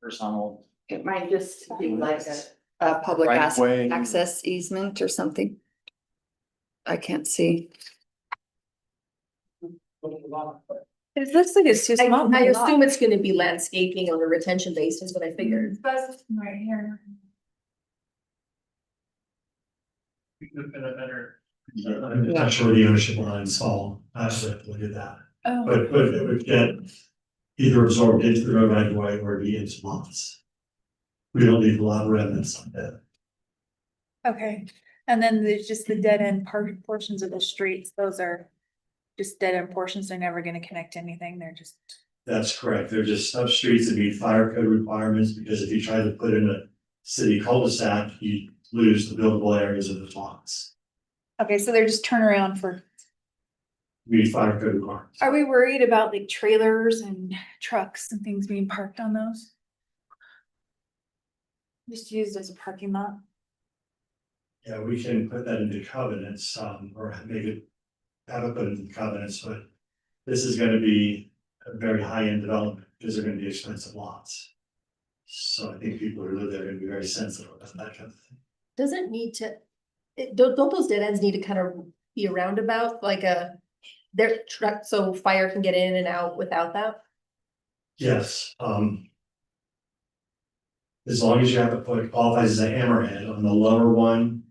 horizontal. It might just be like a public Right of way. access easement or something. I can't see. It looks like it's just. I assume it's gonna be landscaping on a retention base is what I figured. Right here. We could have been a better. I'm not sure the ownership lines fall, I have to look at that, Oh, but it would get either absorbed into the road right away or be into lots. We don't need a lot of remnants like that. okay. And then there's just the dead end portions of the streets. Those are just dead end portions. They're never gonna connect to anything. They're just. That's correct, they're just sub streets that meet fire code requirements, because if you try to put in a city cul-de-sac, you lose the buildable areas of the lots. Okay, so they're just turnaround for. Meet fire code requirements. Are we worried about like trailers and trucks and things being parked on those? Just used as a parking lot? Yeah, we can put that into covenants, or maybe have it put into covenants, but this is gonna be a very high-end development, because they're gonna be expensive lots. So I think people who live there are gonna be very sensitive about that kind of thing. Doesn't need to, don't those dead ends need to kind of be a roundabout, like their truck, so fire can get in and out without that? Yes, as long as you have to put, it qualifies as a hammerhead on the lower one.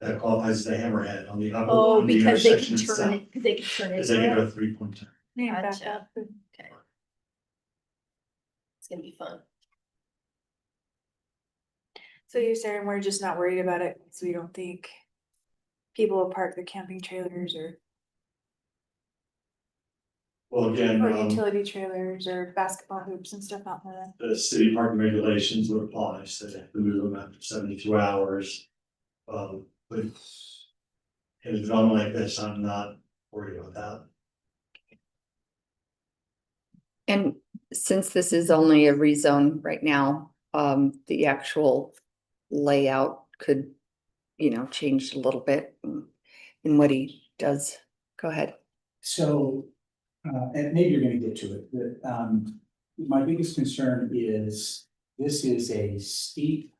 That qualifies as a hammerhead on the upper. Oh, on the because they intersection can turn itself, it, they can turn it. because they can around. go 3-point turn. Yeah, back Gotcha. up. Okay. It's gonna be fun. So you're saying we're just not worried about it, so we don't think people will park their camping trailers or Well, again, utility trailers or basketball hoops and stuff out there? the city parking regulations would apply, so they have to move them after 72 hours. But in a development like this, I'm not worried about that. And since this is only a rezone right now, the actual layout could, change a little bit in what he does. Go ahead. So, and maybe you're gonna get to it, but, my biggest concern is this is a steep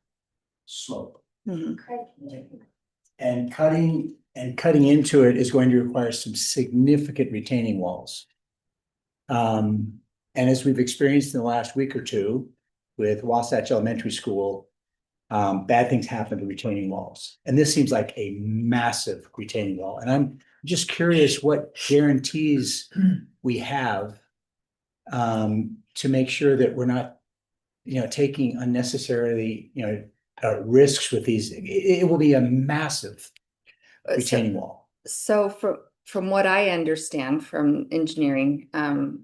slope. Mhm. And cutting into it is going to require some significant retaining walls. And as we've experienced in the last week or two with Wasatch Elementary School, bad things happen to retaining walls. And this seems like a massive retaining wall. And I'm just curious what guarantees we have to make sure that we're not, taking unnecessarily, risks with these. It will be a massive retaining wall. So from what I understand from engineering,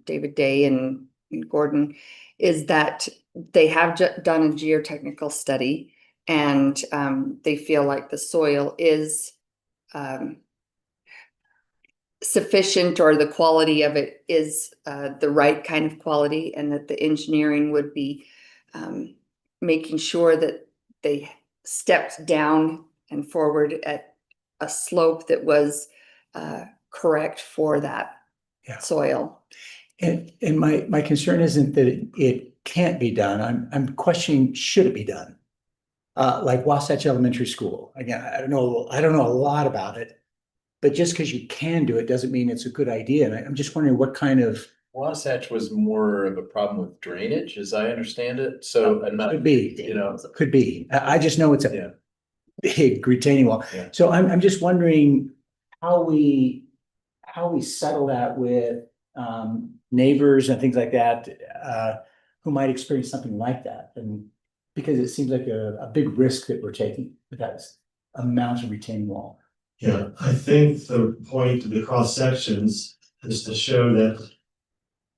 David Day and Gordon, is that they have done a geotechnical study, and they feel like the soil is sufficient, or the quality of it is the right kind of quality, and that the engineering would be making sure that they stepped down and forward at a slope that was correct for that soil. And my concern isn't that it can't be done. I'm questioning, should it be done? Like Wasatch Elementary School. Again, I don't know a lot about it, but just because you can do it doesn't mean it's a good idea. And I'm just wondering what kind of. Wasatch was more of a problem with drainage, as I understand it, so I'm not, Could be, could be. I just know it's Yeah. a big retaining wall. Yeah. So I'm just wondering how we settle that with neighbors and things like that, who might experience something like that. And because it seems like a big risk that we're taking with that amount of retaining wall. Yeah, I think the point of the cross sections is to show that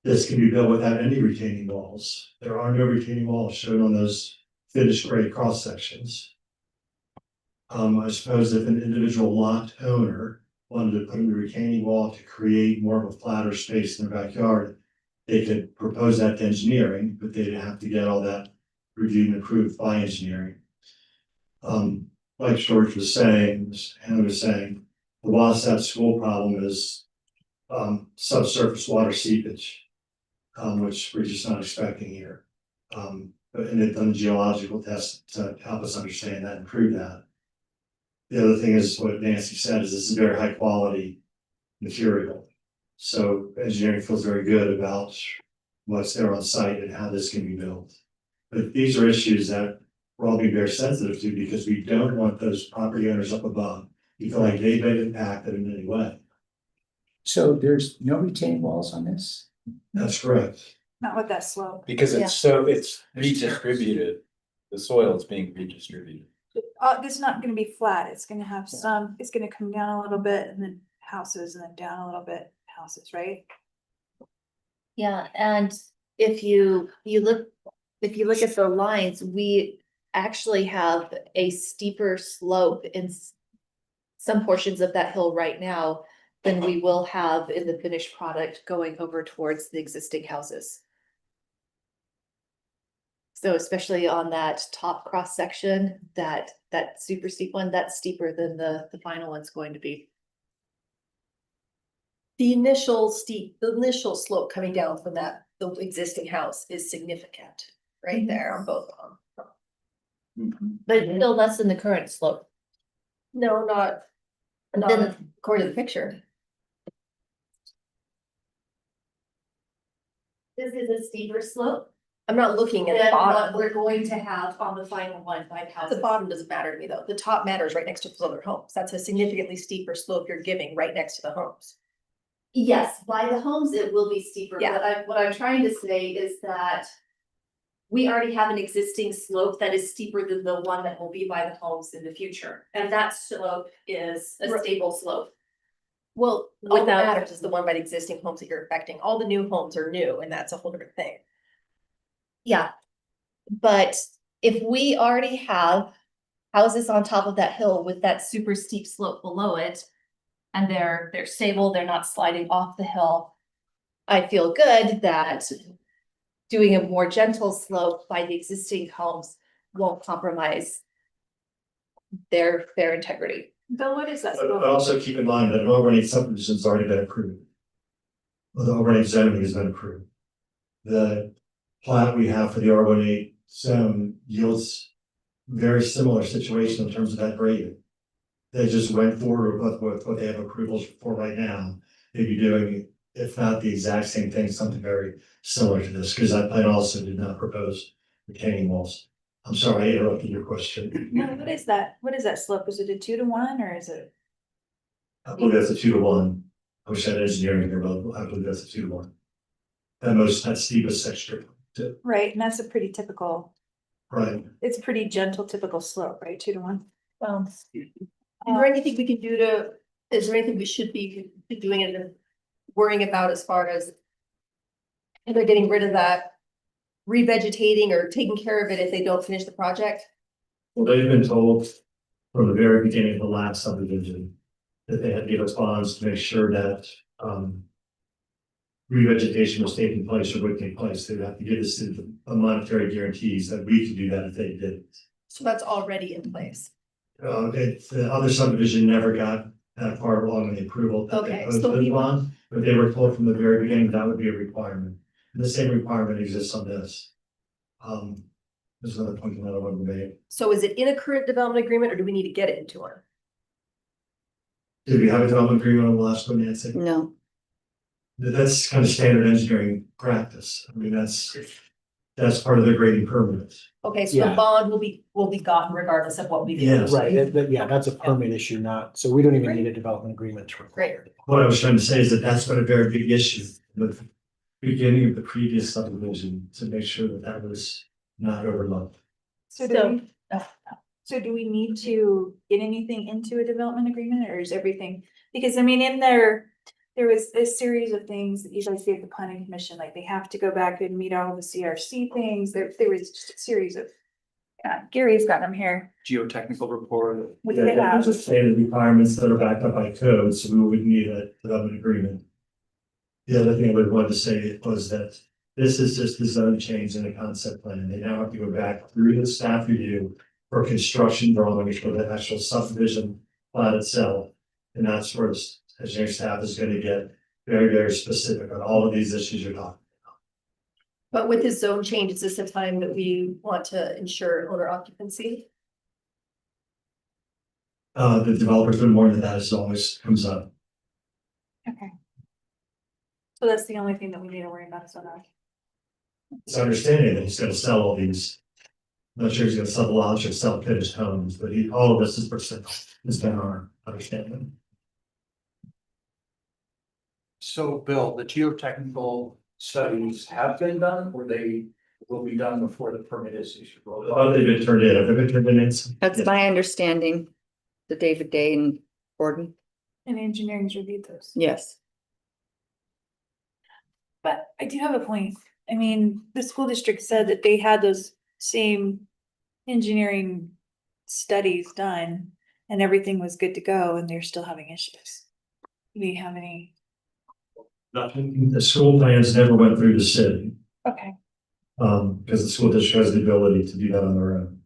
this can be built without any retaining walls. There are no retaining walls shown on those finished grade cross sections. I suppose if an individual lot owner wanted to put in a retaining wall to create more of a flatter space in their backyard, they could propose that to engineering, but they'd have to get all that reviewed and approved by engineering. Like George was saying, Hannah was saying, the Wasatch School problem is subsurface water seepage, which we're just not expecting here. And they've done geological tests to help us understand that and prove that. The other thing is what Nancy said is this is very high quality material. So engineering feels very good about what's there on site and how this can be built. But these are issues that we're all being very sensitive to because we don't want those property owners up above. You feel like they've been impacted in any way. So there's no retaining walls on this? That's correct. Not with that slope. Because it's redistributed, the soil is being redistributed. This is not gonna be flat, it's gonna have some, it's gonna come down a little bit and then houses and then down a little bit, houses, right? Yeah, and if you look at the lines, we actually have a steeper slope in some portions of that hill right now than we will have in the finished product going over towards the existing houses. So especially on that top cross section, that super steep one, that's steeper than the final one's going to be. The initial slope coming down from the existing house is significant, right there on both of them. But it's still less than the current slope. No, not Then- according to the picture. This is a steeper slope I'm not looking at the than what bottom. we're going to have on the final one by The houses. bottom doesn't matter to me though. The top matters right next to those other homes. That's a significantly steeper slope you're giving right next to the homes. Yes, by the homes, it will be steeper, Yeah. but what I'm trying to say is that we already have an existing slope that is steeper than the one that will be by the homes in the future. And that slope is a Right. stable slope. Well, all that Without- matters is the one by the existing homes that you're affecting. All the new homes are new and that's a whole different thing. Yeah. But if we already have houses on top of that hill with that super steep slope below it, and they're stable, they're not sliding off the hill, I feel good that doing a more gentle slope by the existing homes won't compromise their integrity. Bill, what is that But slope? also keep in mind that an overnight subdivision's already been approved. Well, the overnight zoning has been approved. The plat we have for the R18 zone yields very similar situation in terms of that grading. They just went forward with what they have approvals for right now. They'd be doing, if not the exact same thing, something very similar to this, because that plan also did not propose retaining walls. I'm sorry, I interrupted your question. No, what is that? What is that slope? Is it a 2-to-1 or is it? I believe that's a 2-to-1. I wish I had engineering here, but I believe that's a 2-to-1. That steepest section, Right, and that's a pretty typical, right? it's a pretty gentle, typical slope, right? 2-to-1. Is there anything we can do is there anything we should be doing and worrying about as far as either getting rid of that revegetating or taking care of it if they don't finish the project? Well, they've been told from the very beginning of the last subdivision that they had to give us bonds to make sure that revegetation was taking place or would take place. They would have to give us a monetary guarantees that we could do that if they didn't. So that's already in place. The other subdivision never got that far along in the approval. that they Okay, posted so we the bond, but they were told from the very beginning that would be a requirement. And the same requirement exists on this. There's another point that I want to make. So is it in a current development agreement or do we need to get it into one? Did we have a development agreement on the last one, Nancy? No, That's kind of standard engineering practice. I mean, that's part of the grading permit. Okay, so Yeah. the bond will be gotten regardless of what we do. Yes. Right, yeah, that's a permit issue, not, so we don't even need a development agreement to require it. What I was trying to say is that that's been a very big issue with the beginning of the previous subdivision to make sure that that was not overlooked. So do we need to get anything into a development agreement or is everything? Because I mean, in there was a series of things that you guys gave the planning commission, like they have to go back and meet all the CRC things. There was just a series of. Gary's got them here. Geotechnical report. What Yeah, do they have? there's stated requirements that are backed up by code, so we would need a development agreement. The other thing I would want to say was that this is just the zone change in the concept plan. They now have to go back through the staff review for construction drawings for the actual subdivision plat itself. And that's where engineering staff is going to get very, very specific on all of these issues you're talking But with this zone change, is this a time that we want to ensure owner occupancy? The developer's been warned that as always comes up. Okay. So that's the only thing that we need to worry about is on that. It's understanding that he's gonna sell all these. I'm not sure he's gonna sell the lots or sell finished homes, but all of this is has been our understanding. So Bill, the geotechnical studies have been done, or they will be done before the permit is issued? They've been turned in, have they been turned in? That's Yeah. my understanding. The David Day and Gordon, And engineering's reviewed those. yes. But I do have a point. I mean, the school district said that they had those same engineering studies done and everything was good to go and they're still having issues. Do you have any? Nothing, the school plans never went through the city, Okay. because the school district has the ability to do that on their own.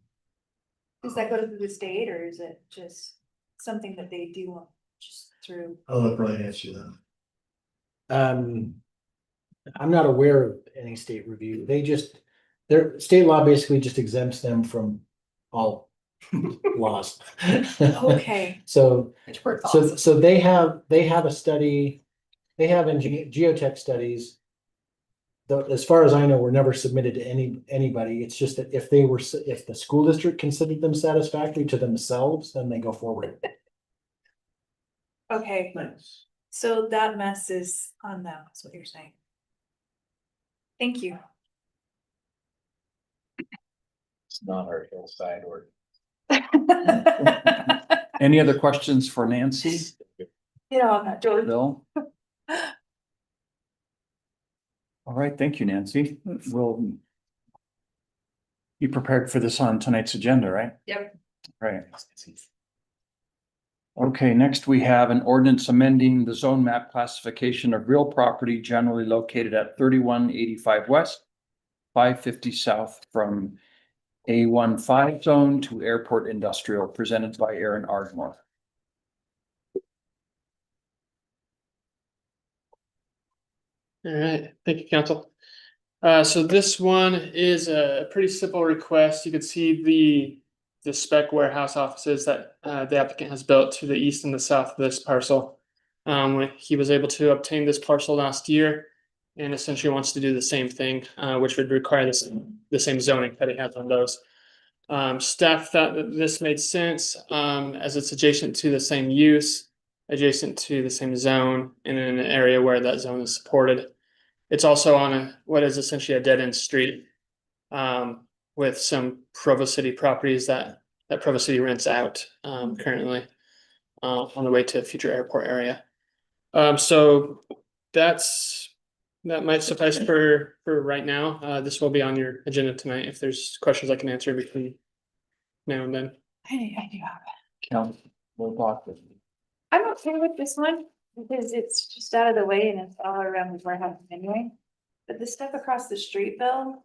Does that go to the state or is it just something that they do just through? I'll let Brian answer that. I'm not aware of any state review. Their state law basically just exempts them from all laws. Okay. So, Which we're so they have a study, they have geotech studies. Though, as far as I know, were never submitted to anybody. It's just that if the school district considered them satisfactory to themselves, then they go forward. Okay, Nice. so that mess is on them, is what you're saying. Thank you. It's not our hillside or. Any other questions for Nancy, You know, I'm not George. Bill? All right, thank you, Nancy. We'll be prepared for this on tonight's agenda, right? Yep. Right. Okay, next we have an ordinance amending the zone map classification of real property generally located at 3185 west, 550 south from A15 zone to airport industrial, presented by Aaron Ardmore. All right, thank you, council. So this one is a pretty simple request. You can see the spec warehouse offices that the applicant has built to the east and the south of this parcel. He was able to obtain this parcel last year and essentially wants to do the same thing, which would require the same zoning that he has on those. Staff thought that this made sense as it's adjacent to the same use, adjacent to the same zone, and in an area where that zone is supported. It's also on what is essentially a dead end street with some Provo City properties that Provo City rents out currently on the way to a future airport area. So that might suffice for right now. This will be on your agenda tonight. If there's questions I can answer between now and then. I do have. Council, we'll talk with you. I'm okay with this one because it's just out of the way and it's all around the warehouse anyway. But the stuff across the street, Bill,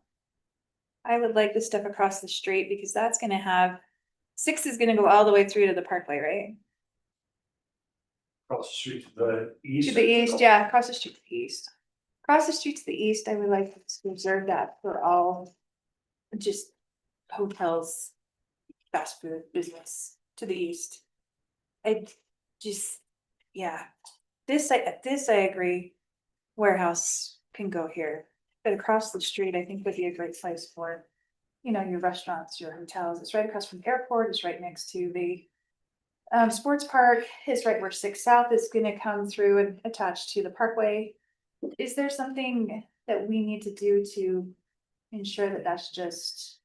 I would like the stuff across the street because that's gonna have, 6 is gonna go all the way through to the parkway, right? Across the street to the east. To the east, yeah, across the street to the east. Across the street to the east, I would like to reserve that for all just hotels, fast food business to the east. I just, yeah, this I agree, warehouse can go here, but across the street, I think would be a great place for, you know, your restaurants, your hotels. It's right across from the airport, it's right next to the sports park, is right where 6 South is gonna come through and attach to the parkway. Is there something that we need to do to ensure that that's just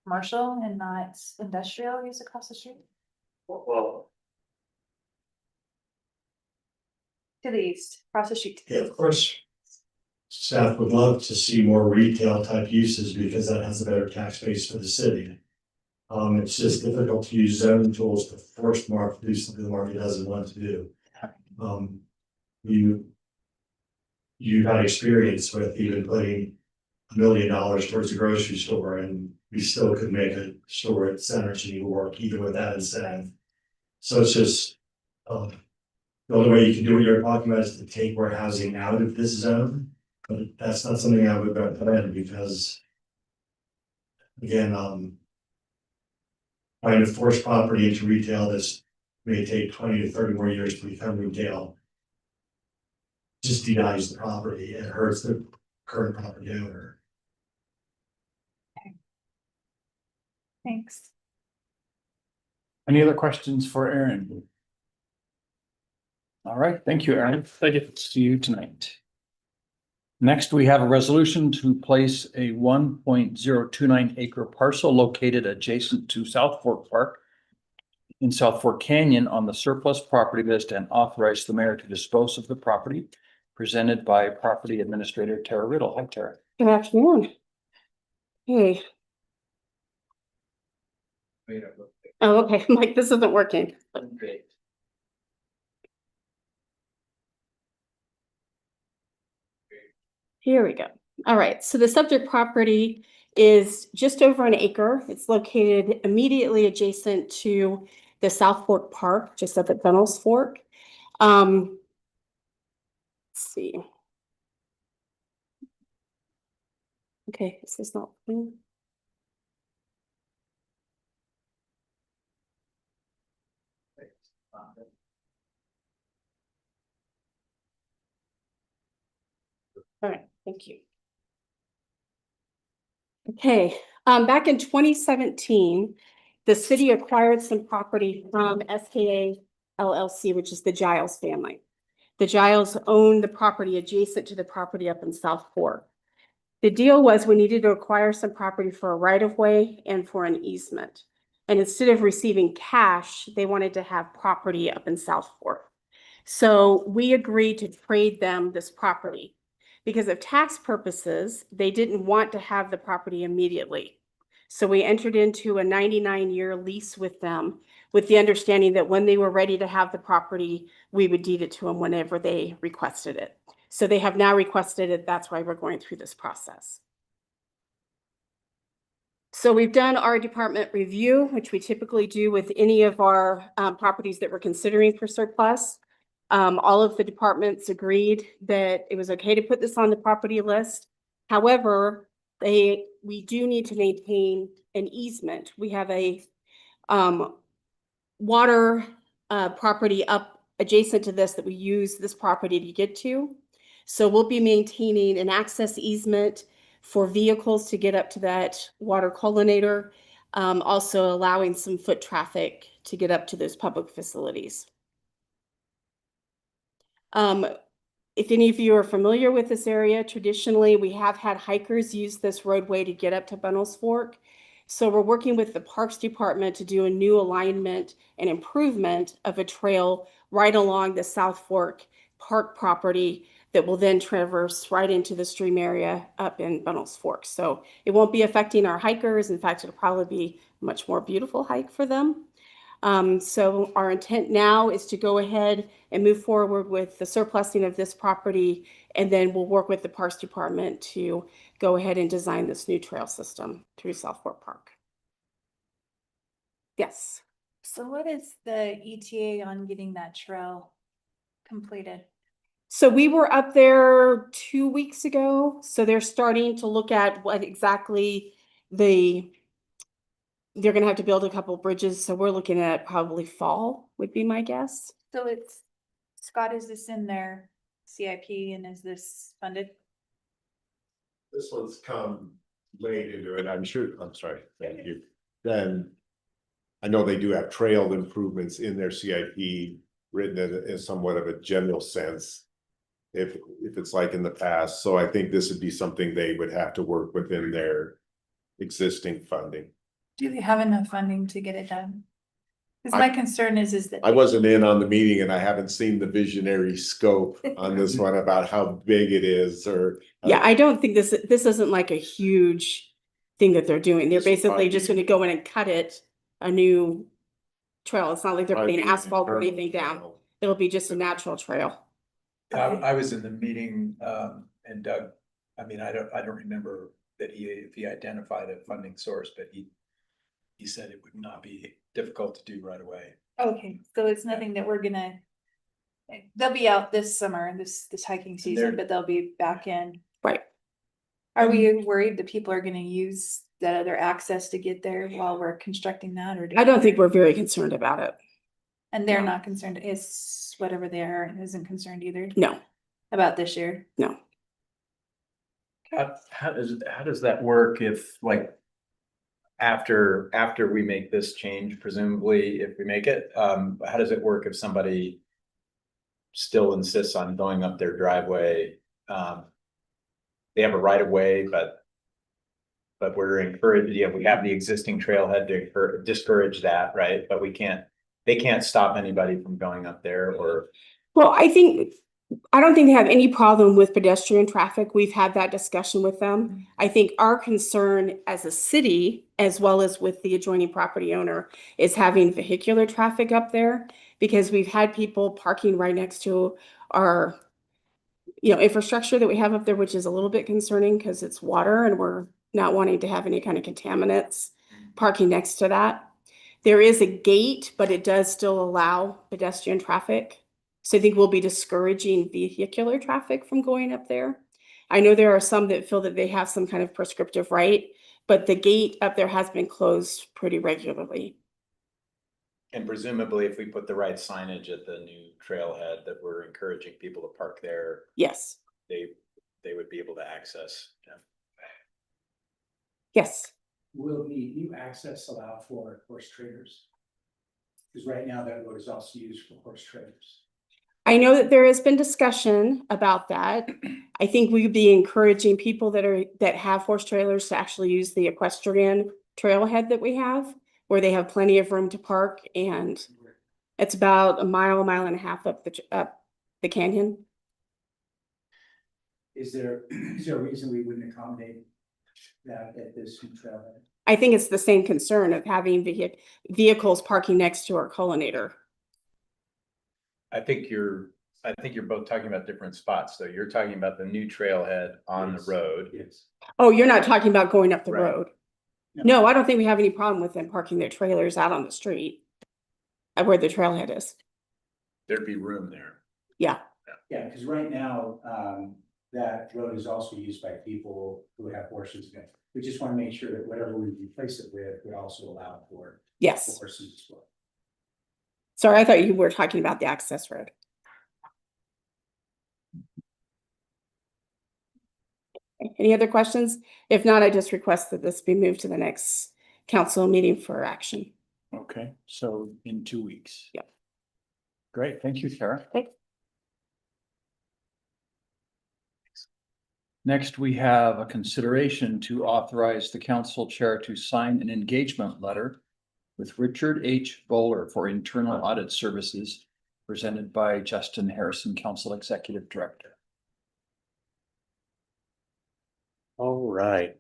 commercial and not industrial use across the street? Well, To the east, across the street. yeah, of course. Staff would love to see more retail type uses because that has a better tax base for the city. It's just difficult to use zoning tools to force Mark to do something the market doesn't want to do. You had experience with even putting $1 million towards a grocery store and we still could make a store at Centerton work even with that incentive. So it's just, the only way you can do what you're talking about is to take warehousing out of this zone But that's not something I would recommend because. Again, trying to force property into retail, this may take 20 to 30 more years to become retail. Just denies the property and hurts the current property owner. Thanks. Any other questions for Aaron? All right, thank you, Aaron. Thank you. See you tonight. Next, we have a resolution to place a 1.029 acre parcel located adjacent to South Fork Park in South Fork Canyon on the surplus property list and authorize the mayor to dispose of the property, presented by Property Administrator Tara Riddle. Hi, Tara. Good afternoon. Hey, oh, okay, I'm like, this isn't working. Here we go. All right, so the subject property is just over an acre. It's located immediately adjacent to the South Fork Park, just up at Funnels Fork. Let's see. Okay, is this not? All right, thank you. Okay, back in 2017, the city acquired some property from SKA LLC, which is the Giles family. The Giles owned the property adjacent to the property up in South Fork. The deal was we needed to acquire some property for a right-of-way and for an easement. And instead of receiving cash, they wanted to have property up in South Fork. So we agreed to trade them this property. Because of tax purposes, they didn't want to have the property immediately. So we entered into a 99-year lease with them with the understanding that when they were ready to have the property, we would deed it to them whenever they requested it. So they have now requested it. That's why we're going through this process. So we've done our department review, which we typically do with any of our properties that we're considering for surplus. All of the departments agreed that it was okay to put this on the property list. However, we do need to maintain an easement. We have a water property up adjacent to this that we use this property to get to. So we'll be maintaining an access easement for vehicles to get up to that water collinator, also allowing some foot traffic to get up to those public facilities. If any of you are familiar with this area, traditionally we have had hikers use this roadway to get up to Funnels Fork. So we're working with the Parks Department to do a new alignment and improvement of a trail right along the South Fork Park property that will then traverse right into the stream area up in Funnels Fork. So it won't be affecting our hikers. In fact, it'll probably be a much more beautiful hike for them. So our intent now is to go ahead and move forward with the surplusing of this property, and then we'll work with the Parks Department to go ahead and design this new trail system through South Fork Park. Yes. So what is the ETA on getting that trail completed? So we were up there 2 weeks ago. So they're starting to look at what exactly they're going to have to build a couple of bridges. So we're looking at probably fall would be my guess. So it's, Scott, is this in their CIP and is this funded? This one's come late into it, I'm sure, I'm sorry, thank you. Then I know they do have trail improvements in their CIP written in somewhat of a general sense. If it's like in the past, so I think this would be something they would have to work within their existing funding. Do they have enough funding to get it done? Because my concern is that. I wasn't in on the meeting and I haven't seen the visionary scope on this one about how big it is or. Yeah, I don't think this isn't like a huge thing that they're doing. They're This would basically probably just be- going to go in and cut it a new trail. It's not like they're putting asphalt or anything down. It'll be just a natural trail. I was in the meeting, and Doug, I mean, I don't remember that if he identified a funding source, but he said it would not be difficult to do right away. Okay, so it's nothing that we're gonna, they'll be out this summer, this hiking season, but they'll be back in Right. Are we worried that people are gonna use that other access to get there while we're constructing that, or? I don't think we're very concerned about it. And they're No. not concerned, is whatever they are, isn't concerned either No, about this year? no. How does that work if like? After we make this change, presumably if we make it, how does it work if somebody? Still insists on going up their driveway, they have a right of way, but. But we're encouraged, yeah, we have the existing trailhead to discourage that, right? But they can't stop anybody from going up there or. Well, I don't think they have any problem with pedestrian traffic. We've had that discussion with them. I think our concern as a city, as well as with the adjoining property owner, is having vehicular traffic up there. Because we've had people parking right next to our, infrastructure that we have up there, which is a little bit concerning because it's water and we're not wanting to have any kind of contaminants parking next to that. There is a gate, but it does still allow pedestrian traffic. So I think we'll be discouraging vehicular traffic from going up there. I know there are some that feel that they have some kind of prescriptive right, but the gate up there has been closed pretty regularly. And presumably if we put the right signage at the new trailhead that we're encouraging people to park there, Yes, they would be able to access. yes. Will the new access allow for horse traders? Because right now that road is also used for horse traders. I know that there has been discussion about that. I think we'd be encouraging people that have horse trailers to actually use the equestrian trailhead that we have, where they have plenty of room to park, and it's about a mile and a half up the canyon. Is there a reason we wouldn't accommodate that at this new trailhead? I think it's the same concern of having vehicles parking next to our collinator. I think you're both talking about different spots, though. You're talking about the new trailhead on the road. Yes. Oh, you're not talking about going up the Right. road? No, I don't think we have any problem with them parking their trailers out on the street where the trailhead is. There'd be room there. Yeah, Yeah, because right now, that road is also used by people who have horses. We just want to make sure that whatever we replace it with would also allow for yes. horses as well. Sorry, I thought you were talking about the access road. Any other questions? If not, I just request that this be moved to the next council meeting for action. Okay, so in 2 weeks. Yep. Great, thank you, Tara. Okay. Next, we have a consideration to authorize the council chair to sign an engagement letter with Richard H. Bowler for internal audit services presented by Justin Harrison, Council Executive Director. All right.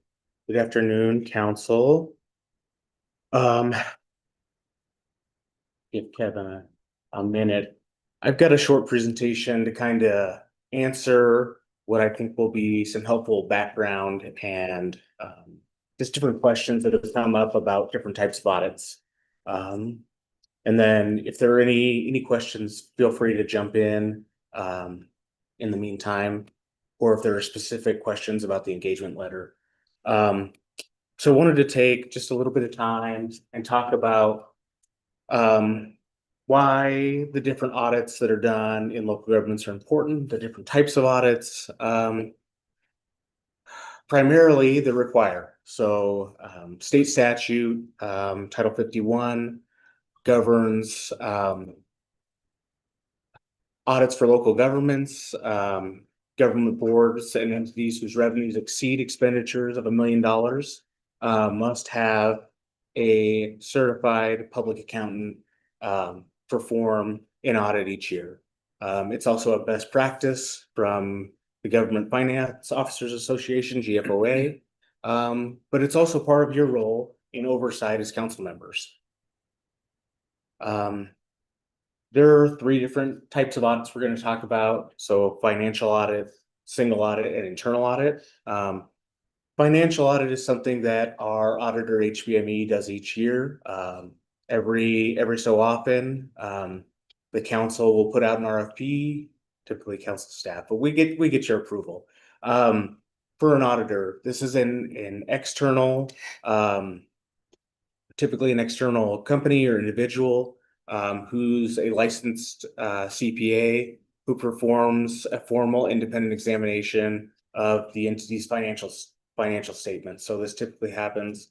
Good afternoon, council. Give Kevin a minute. I've got a short presentation to kind of answer what I think will be some helpful background and just different questions that have come up about different types of audits. And then if there are any questions, feel free to jump in the meantime, or if there are specific questions about the engagement letter. So I wanted to take just a little bit of time and talk about why the different audits that are done in local governments are important, the different types of audits, primarily the require. So state statute, Title 51 governs audits for local governments, government boards and entities whose revenues exceed expenditures of $1 million must have a certified public accountant perform an audit each year. It's also a best practice from the Government Finance Officers Association, GFOA, but it's also part of your role in oversight as council members. There are 3 different types of audits we're going to talk about. So financial audit, single audit, and internal audit. Financial audit is something that our auditor HBME does each year. Every so often, the council will put out an RFP, typically council staff, but we get your approval. for an auditor, this is an external, typically an external company or individual, who's a licensed, CPA who performs a formal independent examination of the entity's financial statements. So this typically happens,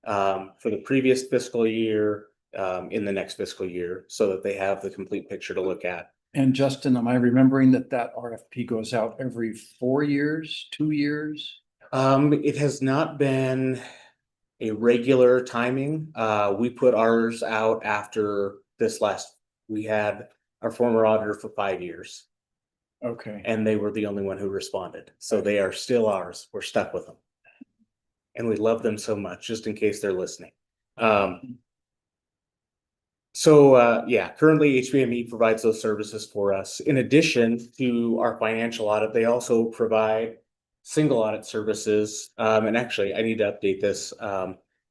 for the previous fiscal year, in the next fiscal year, so that they have the complete picture to look at. And Justin, am I remembering that RFP goes out every 4 years, 2 years? It has not been a regular timing. We put ours out after we had our former auditor for 5 years, Okay. and they were the only one who responded. So they are still ours. We're stuck with them. And we love them so much, just in case they're listening. Yeah, currently HBME provides those services for us. In addition to our financial audit, they also provide single audit services. And actually, I need to update this.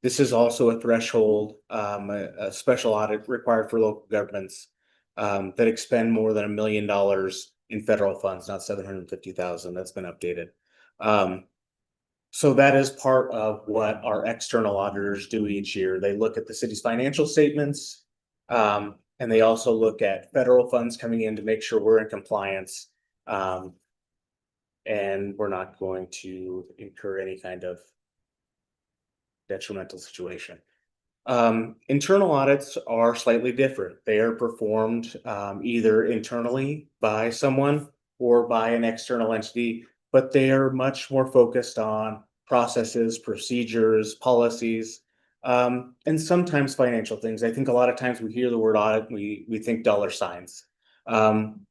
This is also a threshold, a special audit required for local governments that expend more than $1 million in federal funds, not 750,000. That's been updated. So that is part of what our external auditors do each year. They look at the city's financial statements, and they also look at federal funds coming in to make sure we're in compliance. And we're not going to incur any kind of detrimental situation. Internal audits are slightly different. They are performed either internally by someone or by an external entity, but they are much more focused on processes, procedures, policies, and sometimes financial things. I think a lot of times we hear the word audit, we think dollar signs,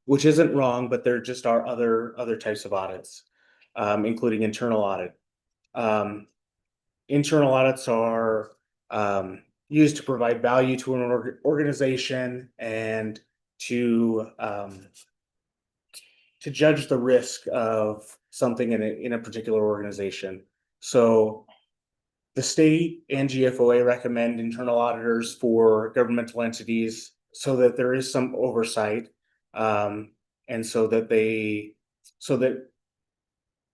which isn't wrong, but there just are other types of audits, including internal audit. Internal audits are used to provide value to an organization and to judge the risk of something in a particular organization. So the state and GFOA recommend internal auditors for governmental entities so that there is some oversight, and so that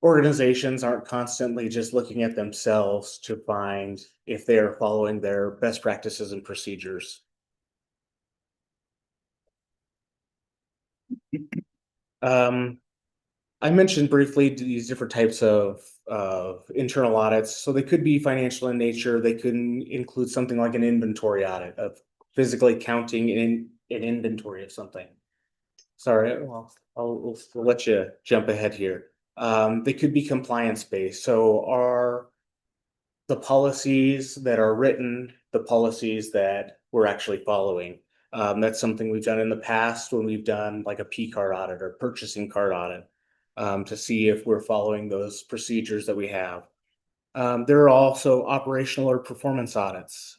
organizations aren't constantly just looking at themselves to find if they are following their best practices and procedures. I mentioned briefly these different types of internal audits. So they could be financial in nature. They could include something like an inventory audit of physically counting an inventory of something. Sorry, well, we'll let you jump ahead here. They could be compliance based. So are the policies that are written the policies that we're actually following? That's something we've done in the past when we've done like a P card audit or purchasing card audit, to see if we're following those procedures that we have. There are also operational or performance audits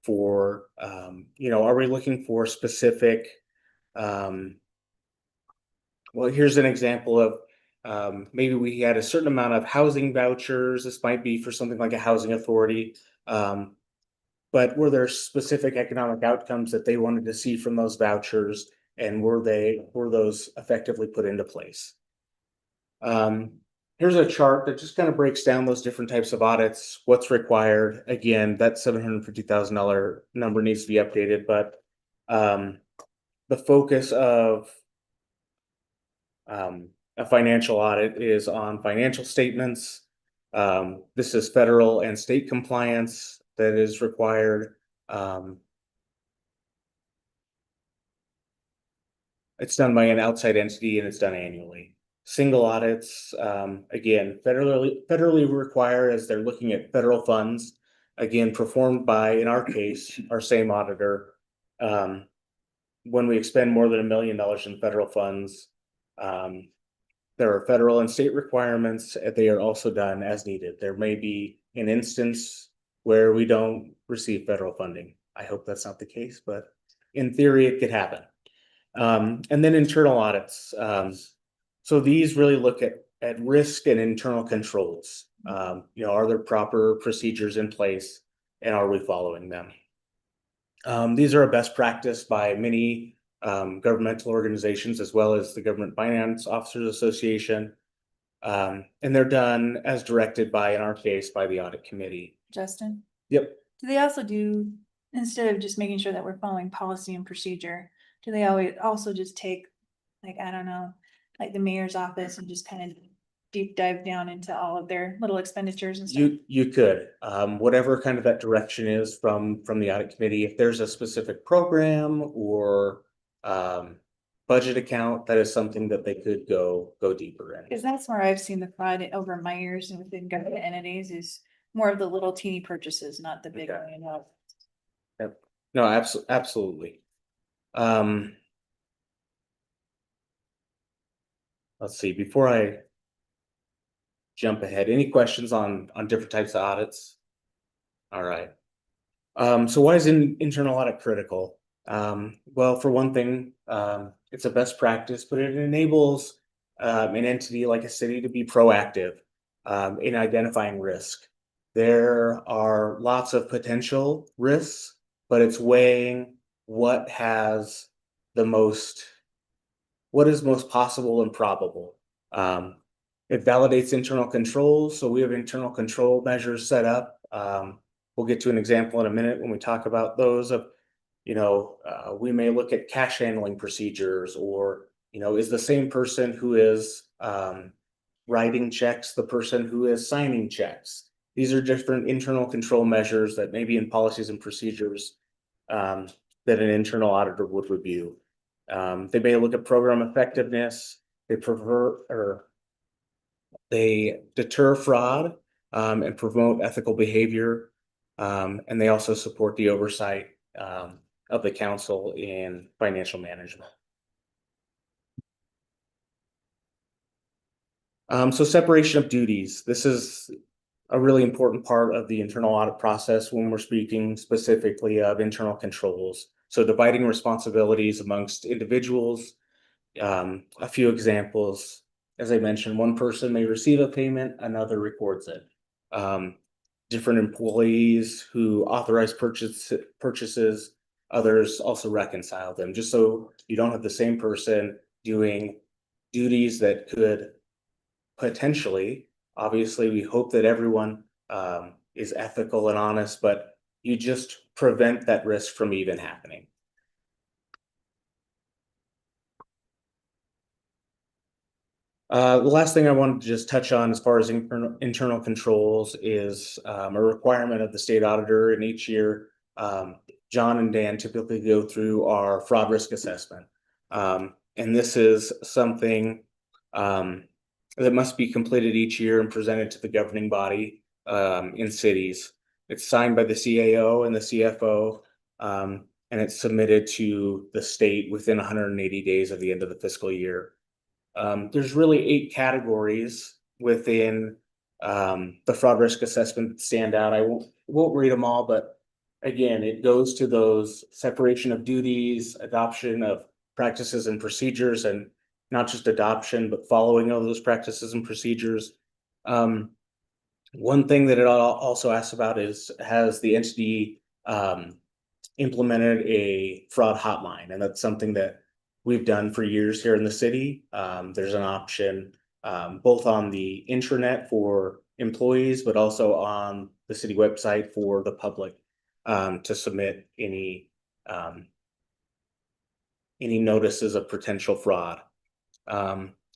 for, are we looking for specific, well, here's an example of maybe we had a certain amount of housing vouchers. This might be for something like a housing authority. But were there specific economic outcomes that they wanted to see from those vouchers, and were those effectively put into place? Here's a chart that just kind of breaks down those different types of audits, what's required. Again, that $750,000 number needs to be updated, but the focus of a financial audit is on financial statements. This is federal and state compliance that is required. It's done by an outside entity and it's done annually. Single audits, again, federally required as they're looking at federal funds, again, performed by, in our case, our same auditor. When we expend more than $1 million in federal funds, there are federal and state requirements. They are also done as needed. There may be an instance where we don't receive federal funding. I hope that's not the case, but in theory, it could happen. And then internal audits. So these really look at risk and internal controls. Are there proper procedures in place, and are we following them? These are a best practice by many governmental organizations, as well as the Government Finance Officers Association. And they're done as directed by, in our case, by the audit committee. Justin, Yep. do they also do, instead of just making sure that we're following policy and procedure, do they always also just take, like, I don't know, like the mayor's office and just kind of deep dive down into all of their little expenditures and stuff? You could, whatever kind of that direction is from the audit committee, if there's a specific program or budget account, that is something that they could go deeper in. Cause that's where I've seen the fraud over my years and within government entities is more of the little teeny purchases, not the big Okay. million dollar. No, absolutely. Let's see, before I jump ahead, any questions on different types of audits? All right. So why is internal audit critical? Well, for one thing, it's a best practice, but it enables an entity like a city to be proactive in identifying risk. There are lots of potential risks, but it's weighing what is most possible and probable. It validates internal controls, so we have internal control measures set up. We'll get to an example in a minute when we talk about those of, we may look at cash handling procedures, or, is the same person who is writing checks the person who is signing checks? These are different internal control measures that may be in policies and procedures that an internal auditor would review. They may look at program effectiveness. They deter fraud and promote ethical behavior. And they also support the oversight of the council in financial management. So separation of duties. This is a really important part of the internal audit process when we're speaking specifically of internal controls. So dividing responsibilities amongst individuals. A few examples, as I mentioned, one person may receive a payment, another records it. Different employees who authorize purchases, others also reconcile them, just so you don't have the same person doing duties that could potentially, obviously, we hope that everyone is ethical and honest, but you just prevent that risk from even happening. The last thing I wanted to just touch on as far as internal controls is a requirement of the state auditor, and each year John and Dan typically go through our fraud risk assessment. And this is something that must be completed each year and presented to the governing body in cities. It's signed by the CAO and the CFO, and it's submitted to the state within 180 days of the end of the fiscal year. There's really 8 categories within the fraud risk assessment that stand out. I won't read them all, but again, it goes to those separation of duties, adoption of practices and procedures, and not just adoption, but following of those practices and procedures. One thing that it also asks about is, has the entity implemented a fraud hotline? And that's something that we've done for years here in the city. There's an option both on the intranet for employees, but also on the city website for the public to submit any notices of potential fraud.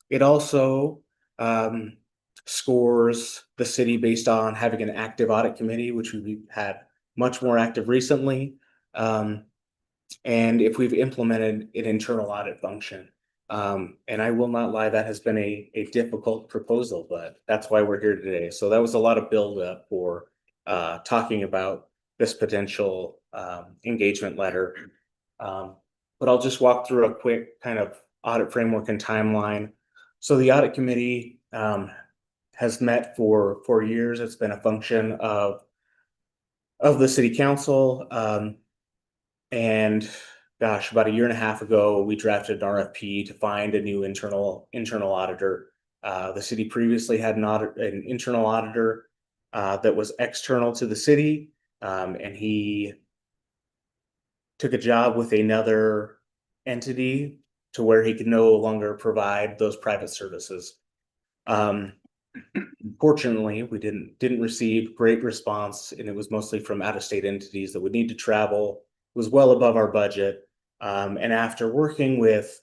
It also scores the city based on having an active audit committee, which we've had much more active recently. And if we've implemented an internal audit function. And I will not lie, that has been a difficult proposal, but that's why we're here today. So that was a lot of buildup for talking about this potential engagement letter. But I'll just walk through a quick kind of audit framework and timeline. So the audit committee has met for 4 years. It's been a function of the city council. And gosh, about 1.5 years ago, we drafted an RFP to find a new internal auditor. The city previously had an internal auditor that was external to the city, and he took a job with another entity to where he could no longer provide those private services. Fortunately, we didn't receive great response, and it was mostly from out-of-state entities that would need to travel. It was well above our budget. And after working with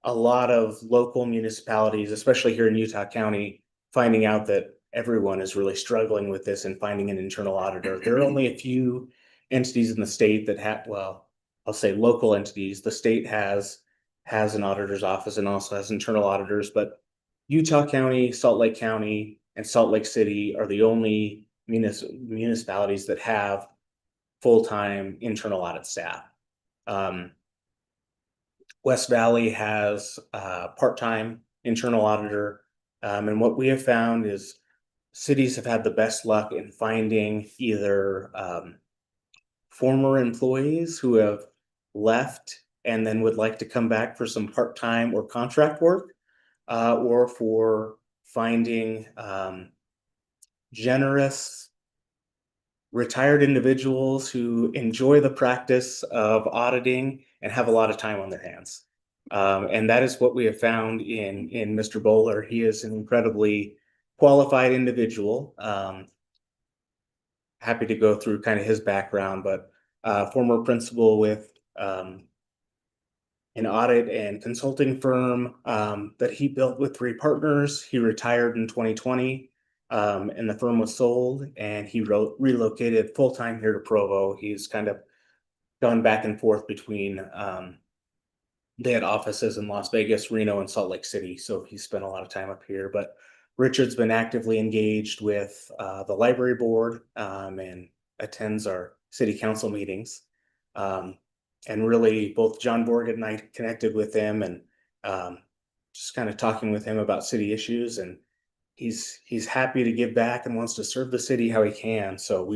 a lot of local municipalities, especially here in Utah County, finding out that everyone is really struggling with this and finding an internal auditor. There are only a few entities in the state that have, well, I'll say local entities. The state has an auditor's office and also has internal auditors, but Utah County, Salt Lake County, and Salt Lake City are the only municipalities that have full-time internal audit staff. West Valley has a part-time internal auditor. And what we have found is cities have had the best luck in finding either former employees who have left and then would like to come back for some part-time or contract work, or for finding generous retired individuals who enjoy the practice of auditing and have a lot of time on their hands. And that is what we have found in Mr. Bowler. He is an incredibly qualified individual. Happy to go through kind of his background, but former principal with an audit and consulting firm that he built with 3 partners. He retired in 2020. And the firm was sold, and he relocated full-time here to Provo. He's kind of gone back and forth between, they had offices in Las Vegas, Reno, and Salt Lake City, so he spent a lot of time up here. But Richard's been actively engaged with the library board and attends our city council meetings. And really, both John Borg and I connected with him and just kind of talking with him about city issues, and he's happy to give back and wants to serve the city how he can. So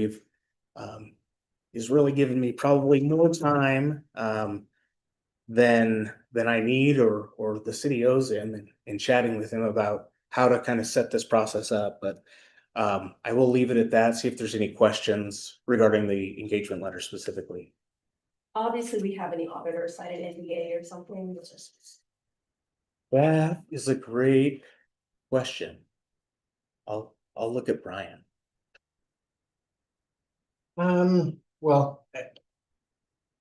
he's really given me probably more time than I need or the city owes him, and chatting with him about how to kind of set this process up. But I will leave it at that. See if there's any questions regarding the engagement letter specifically. Obviously, we have any auditor sign an NDA or something, which is. That is a great question. I'll look at Brian. Well,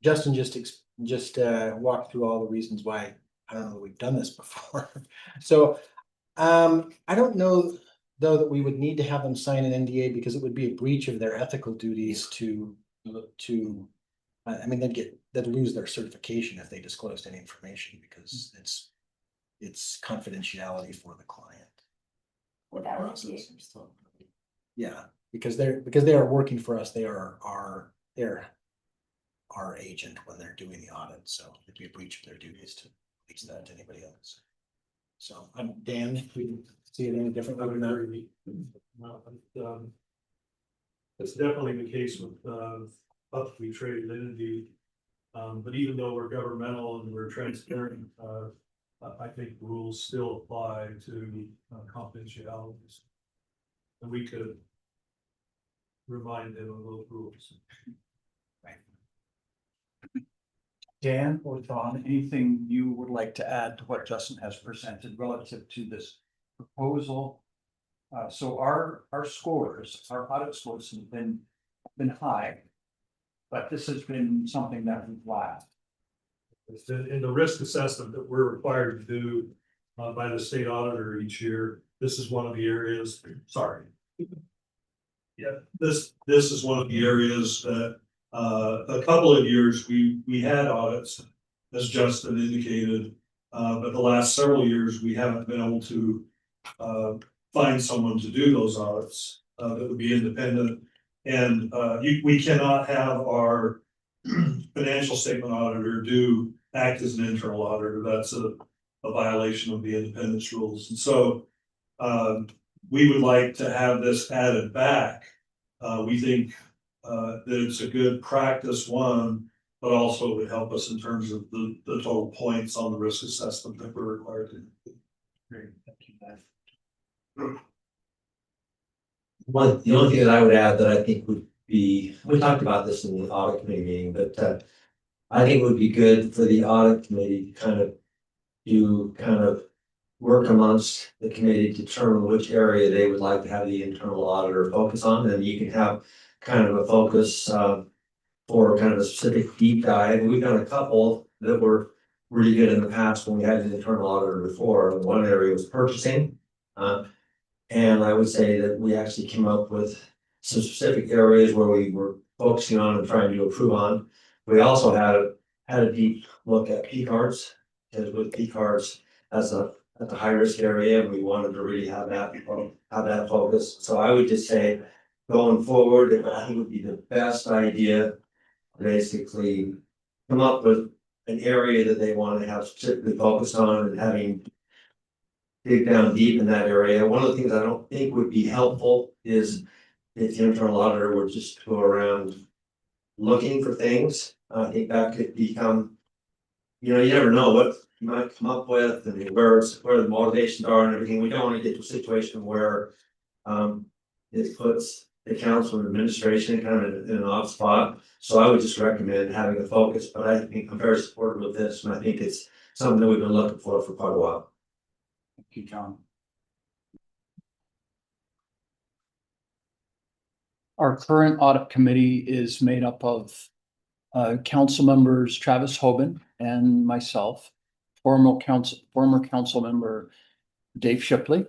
Justin just walked through all the reasons why I don't know that we've done this before. So, I don't know though that we would need to have them sign an NDA because it would be a breach of their ethical duties to, I mean, they'd lose their certification if they disclosed any information because it's confidentiality for the client. Without NDA. Yeah, because they are working for us. They are our agent when they're doing the audit. So it'd be a breach of their duties to release that to anybody else. So Dan, if we see it any differently than that. It's definitely the case with publicly traded entity. But even though we're governmental and we're transparent, I think rules still apply to confidentialities. And we could remind them of those rules. Dan or Don, anything you would like to add to what Justin has presented relative to this proposal? So our scores, our audit scores have been high, but this has been something that we've lacked. In the risk assessment that we're required to do by the state auditor each year, this is one of the areas, sorry. Yeah, this is one of the areas that a couple of years we had audits, as Justin indicated, but the last several years we haven't been able to find someone to do those audits that would be independent. And we cannot have our financial statement auditor act as an internal auditor. That's a violation of the independence rules. And so we would like to have this added back. We think that it's a good practice, one, but also would help us in terms of the total points on the risk assessment that we're required to do. Great, thank you, Dan. The only thing that I would add that I think would be, we talked about this in the audit committee meeting, but I think it would be good for the audit committee to kind of work amongst the committee to determine which area they would like to have the internal auditor focus on, and you can have kind of a focus, for kind of a specific deep dive. We've done a couple that were really good in the past when we had an internal auditor before. One area was purchasing. And I would say that we actually came up with some specific areas where we were focusing on and trying to improve on. We also had a deep look at P cards, because with P cards as at the high risk area, we wanted to really have that focus. So I would just say, going forward, I think it would be the best idea, basically come up with an area that they want to have specifically focused on and having dig down deep in that area. One of the things I don't think would be helpful is if the internal auditor were just to go around looking for things. I think that could become, you never know what you might come up with and where the motivations are and everything. We don't want to get to a situation where it puts the council and administration kind of in an odd spot. So I would just recommend having a focus, but I think I'm very supportive of this, and I think it's something that we've been looking for quite a while. Thank you, John. Our current audit committee is made up of council members Travis Hoban and myself, former council member Dave Shipley,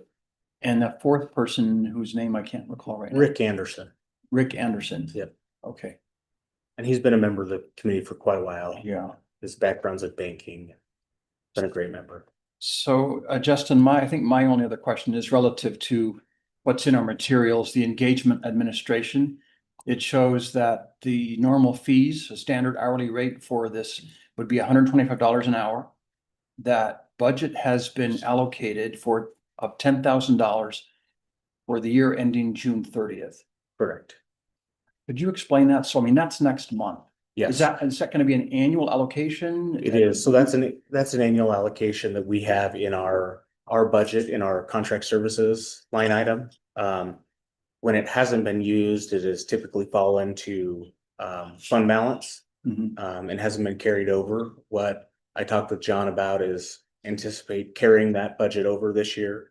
and that fourth person whose name I can't recall right now. Rick Anderson, Rick Anderson. Yep. Okay. and he's been a member of the committee for quite a while. Yeah. His background's in banking. Been a great member. So Justin, I think my only other question is relative to what's in our materials, the engagement administration. It shows that the normal fees, a standard hourly rate for this would be $125 an hour. That budget has been allocated for of $10,000 for the year ending June 30th. Correct. Could you explain that? So I mean, that's next month. Yes. Is that going to be an annual allocation? It is. So that's an annual allocation that we have in our budget, in our contract services line item. When it hasn't been used, it has typically fallen into fund balance. And hasn't been carried over. What I talked with John about is anticipate carrying that budget over this year,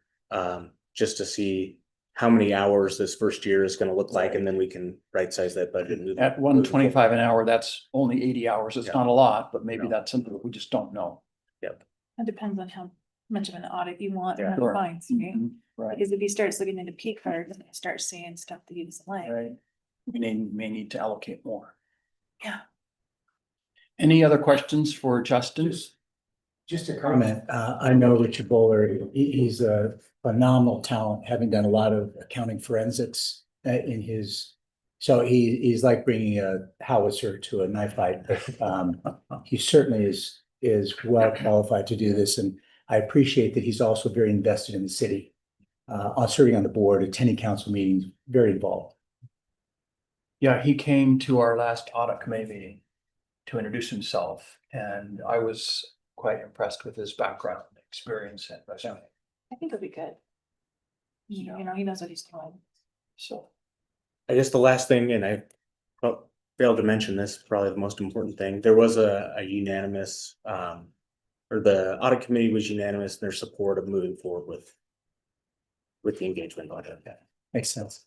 just to see how many hours this first year is going to look like, and then we can right size that budget. At $125 an hour, that's only 80 hours. It's Yeah. not a lot, but maybe No. that's something that we just don't know. Yep. It depends on how much of an audit you want Yeah. and how Sure. it finds, right? Right. Because if he starts looking into P cards and he starts seeing stuff that he doesn't like. Right. We may need to allocate more. Yeah. Any other questions for Justin? Just a comment, I know Richard Bowler, he's a phenomenal talent, having done a lot of accounting forensics in his. So he's like bringing a howitzer to a knife fight, but he certainly is well qualified to do this, and I appreciate that he's also very invested in the city. Serving on the board, attending council meetings, very involved. Yeah, he came to our last audit committee meeting to introduce himself, and I was quite impressed with his background, experience, and resume. I think it'll be good. He knows what he's doing. So, I guess the last thing, and I failed to mention this, probably the most important thing, there was a unanimous, or the audit committee was unanimous in their support of moving forward with the engagement budget. Makes sense.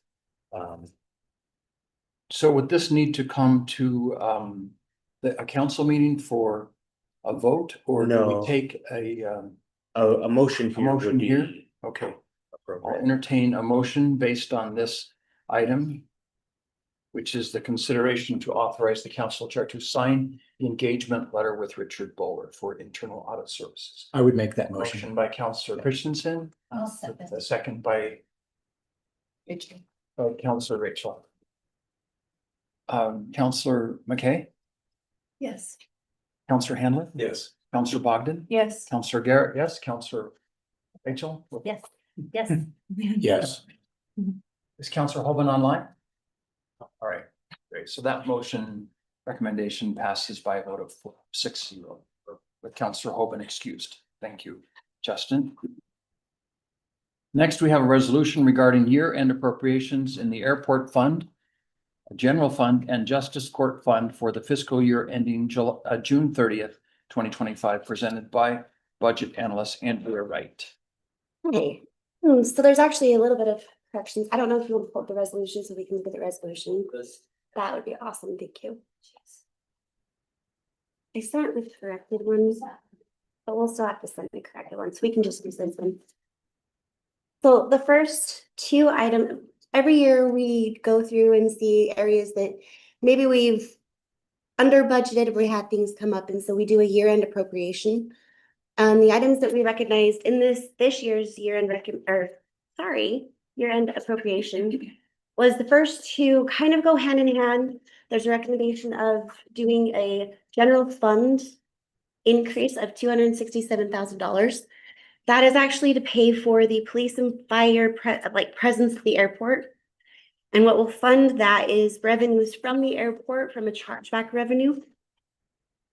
so would this need to come to a council meeting for a vote, or do No. we take a motion here motion would be here? Okay, I'll appropriate. entertain a motion based on this item, which is the consideration to authorize the council chair to sign the engagement letter with Richard Bowler for internal audit services. I would make that motion. Motion by Councillor Christensen, I'll second. a second by Rachel. Councillor Rachel. Councillor McKay, Yes. Councillor Hanlon, Yes. Councillor Bogdan, Yes. Councillor Garrett, yes, Councillor Rachel. Yes. Yes. Yes. Is Councillor Hoban online? All right, great. So that motion recommendation passes by a vote of 6-0, with Councillor Hoban excused. Thank you, Justin. Next, we have a resolution regarding year-end appropriations in the airport fund, general fund, and justice court fund for the fiscal year ending June 30th, 2025, presented by budget analyst Andrea Wright. Okay, so there's actually a little bit of corrections. I don't know if you want to pull up the resolution so we can look at the resolution. That would be awesome, thank you. I sent the corrected ones, but we'll still have to send the corrected ones. We can just use this one. So the first two items, every year we go through and see areas that maybe we've under budgeted, we had things come up, and so we do a year-end appropriation. The items that we recognized in this year's year-end year-end appropriation was the first two kind of go hand in hand. There's a recommendation of doing a general fund increase of $267,000. That is actually to pay for the police and fire presence at the airport. And what will fund that is revenues from the airport from a chargeback revenue.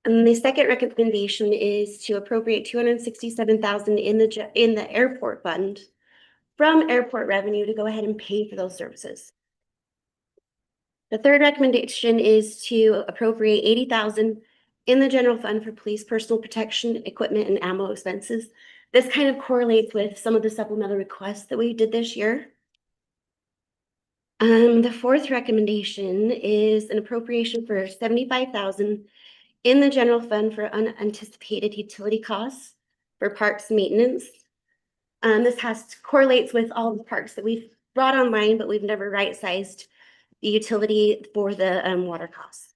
And the second recommendation is to appropriate $267,000 in the airport fund from airport revenue to go ahead and pay for those services. The third recommendation is to appropriate $80,000 in the general fund for police personal protection, equipment, and ammo expenses. This kind of correlates with some of the supplemental requests that we did this year. The fourth recommendation is an appropriation for $75,000 in the general fund for unanticipated utility costs for parks maintenance. This correlates with all the parks that we've brought online, but we've never right-sized the utility for the water costs.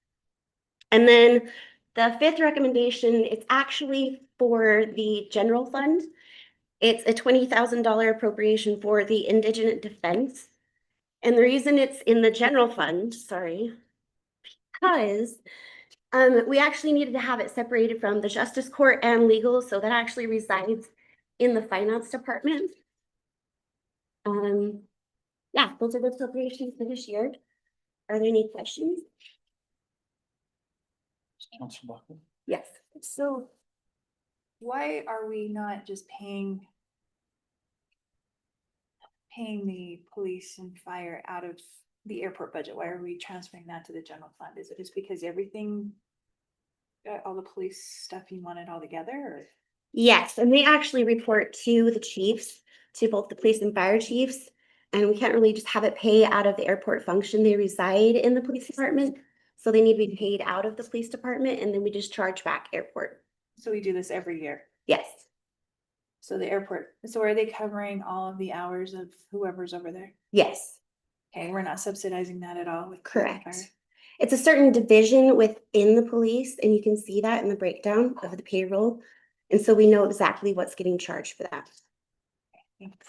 And then the fifth recommendation, it's actually for the general fund. It's a $20,000 appropriation for the indigent defense. And the reason it's in the general fund, because we actually needed to have it separated from the justice court and legal, so that actually resides in the finance department. Yeah, those are the appropriations for this year. Are there any questions? Councilor Buckland? Yes. So why are we not just paying the police and fire out of the airport budget? Why are we transferring that to the general fund? Is it just because everything, all the police stuff you wanted all together, or? Yes, and they actually report to the chiefs, to both the police and fire chiefs. And we can't really just have it pay out of the airport function. They reside in the police department. So they need to be paid out of the police department, and then we just charge back airport. So we do this every year. Yes. So the airport, so are they covering all of the hours of whoever's over there? Yes. Okay, we're not subsidizing that at all with. Correct. It's a certain division within the police, and you can see that in the breakdown of the payroll. And so we know exactly what's getting charged for that. Thanks.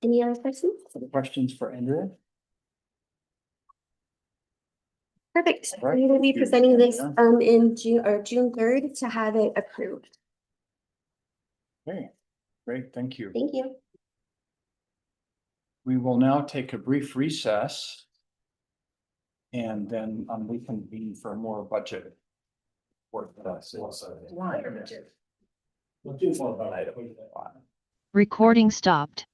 Any other questions? Other questions for Andrea? Perfect. Right. We will be Thank you, presenting this Andrea. in June 3rd to have it approved. Okay, great, thank you. Thank you. We will now take a brief recess. And then we can be for more budget. Work with us. We'll do more about it. Recording stopped.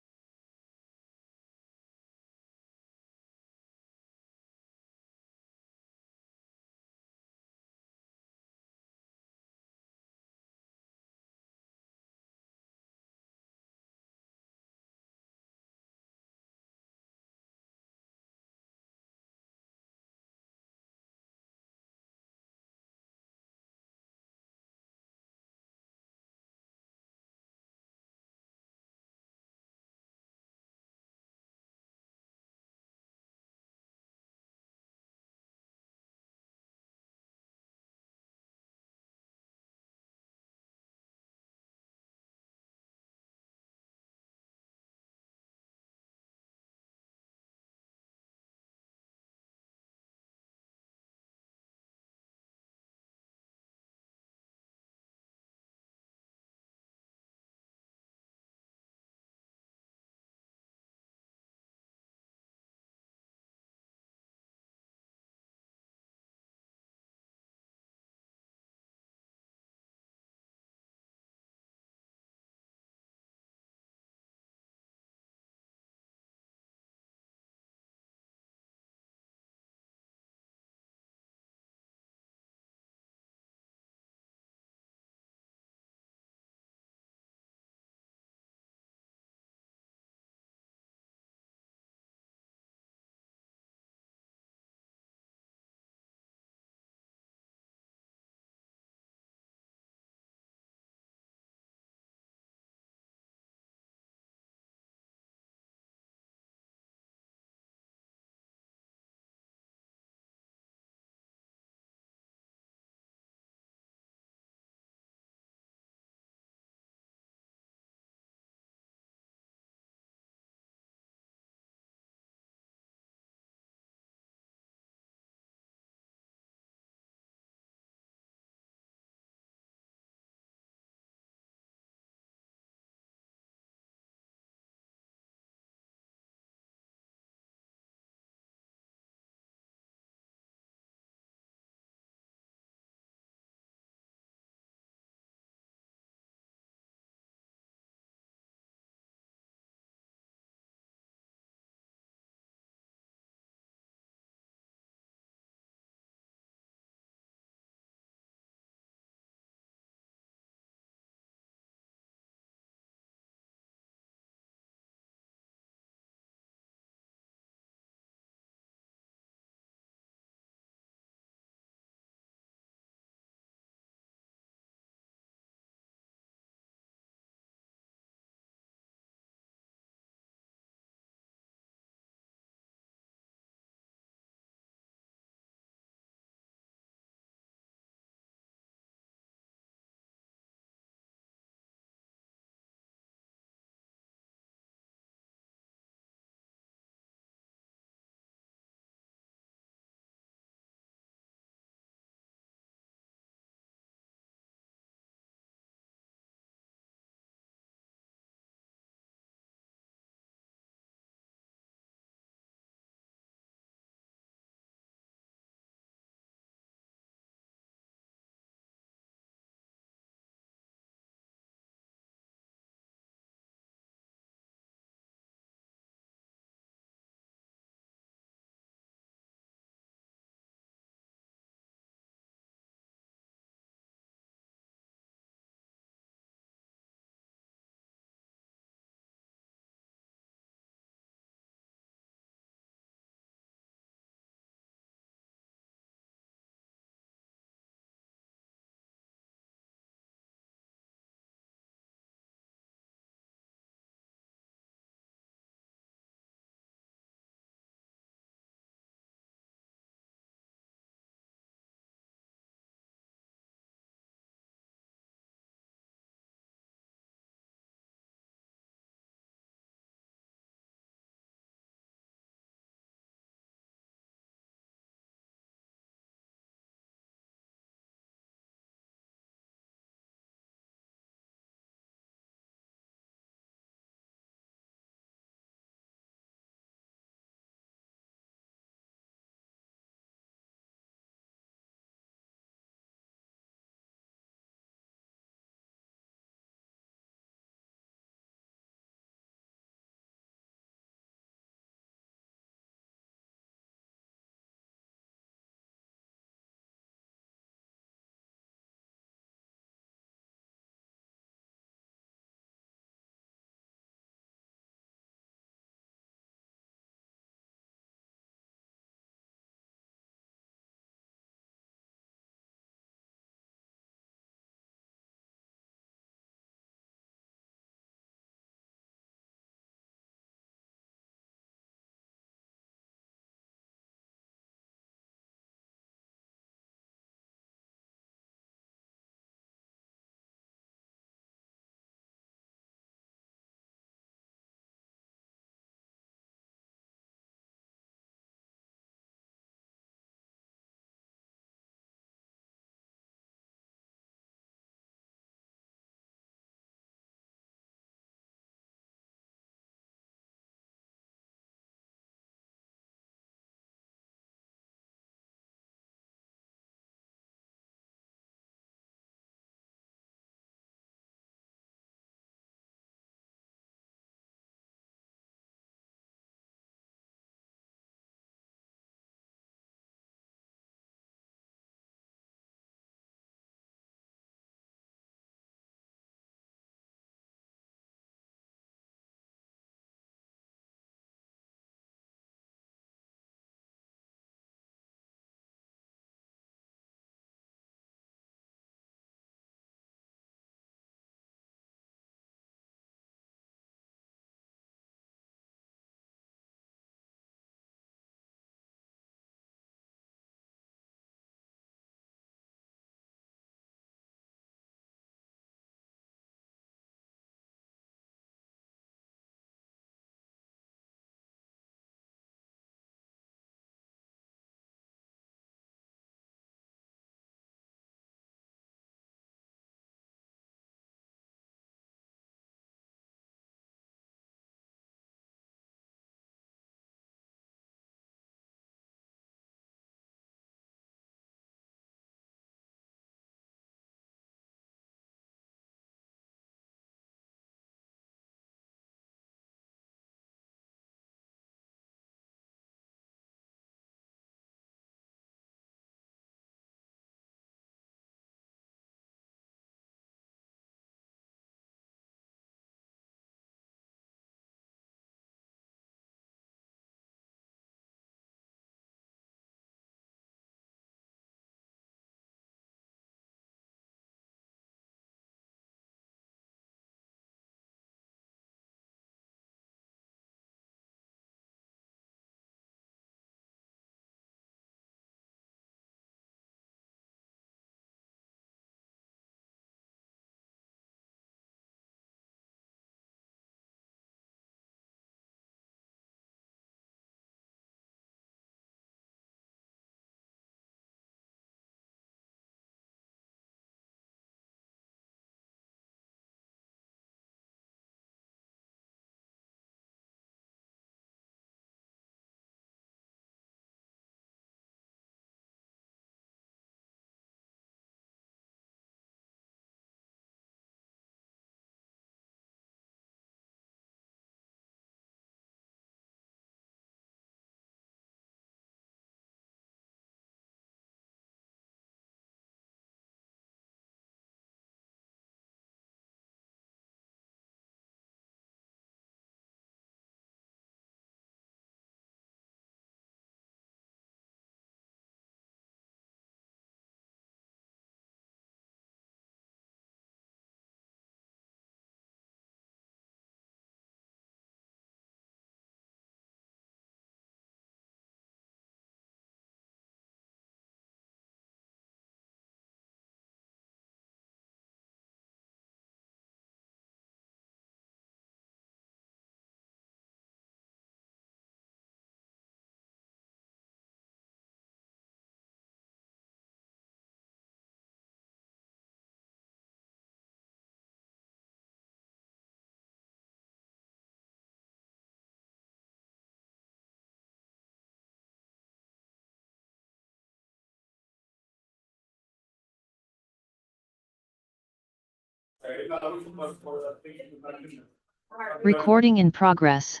Recording in progress.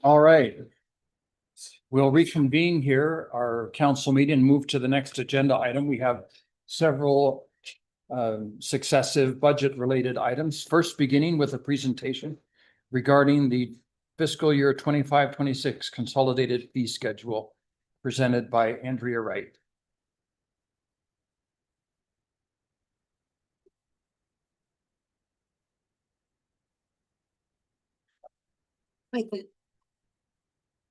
All right. We'll reconvene here our council meeting and move to the next agenda item. We have several successive budget related items. First, beginning with a presentation regarding the fiscal year 25-26 Consolidated Fee Schedule presented by Andrea Wright.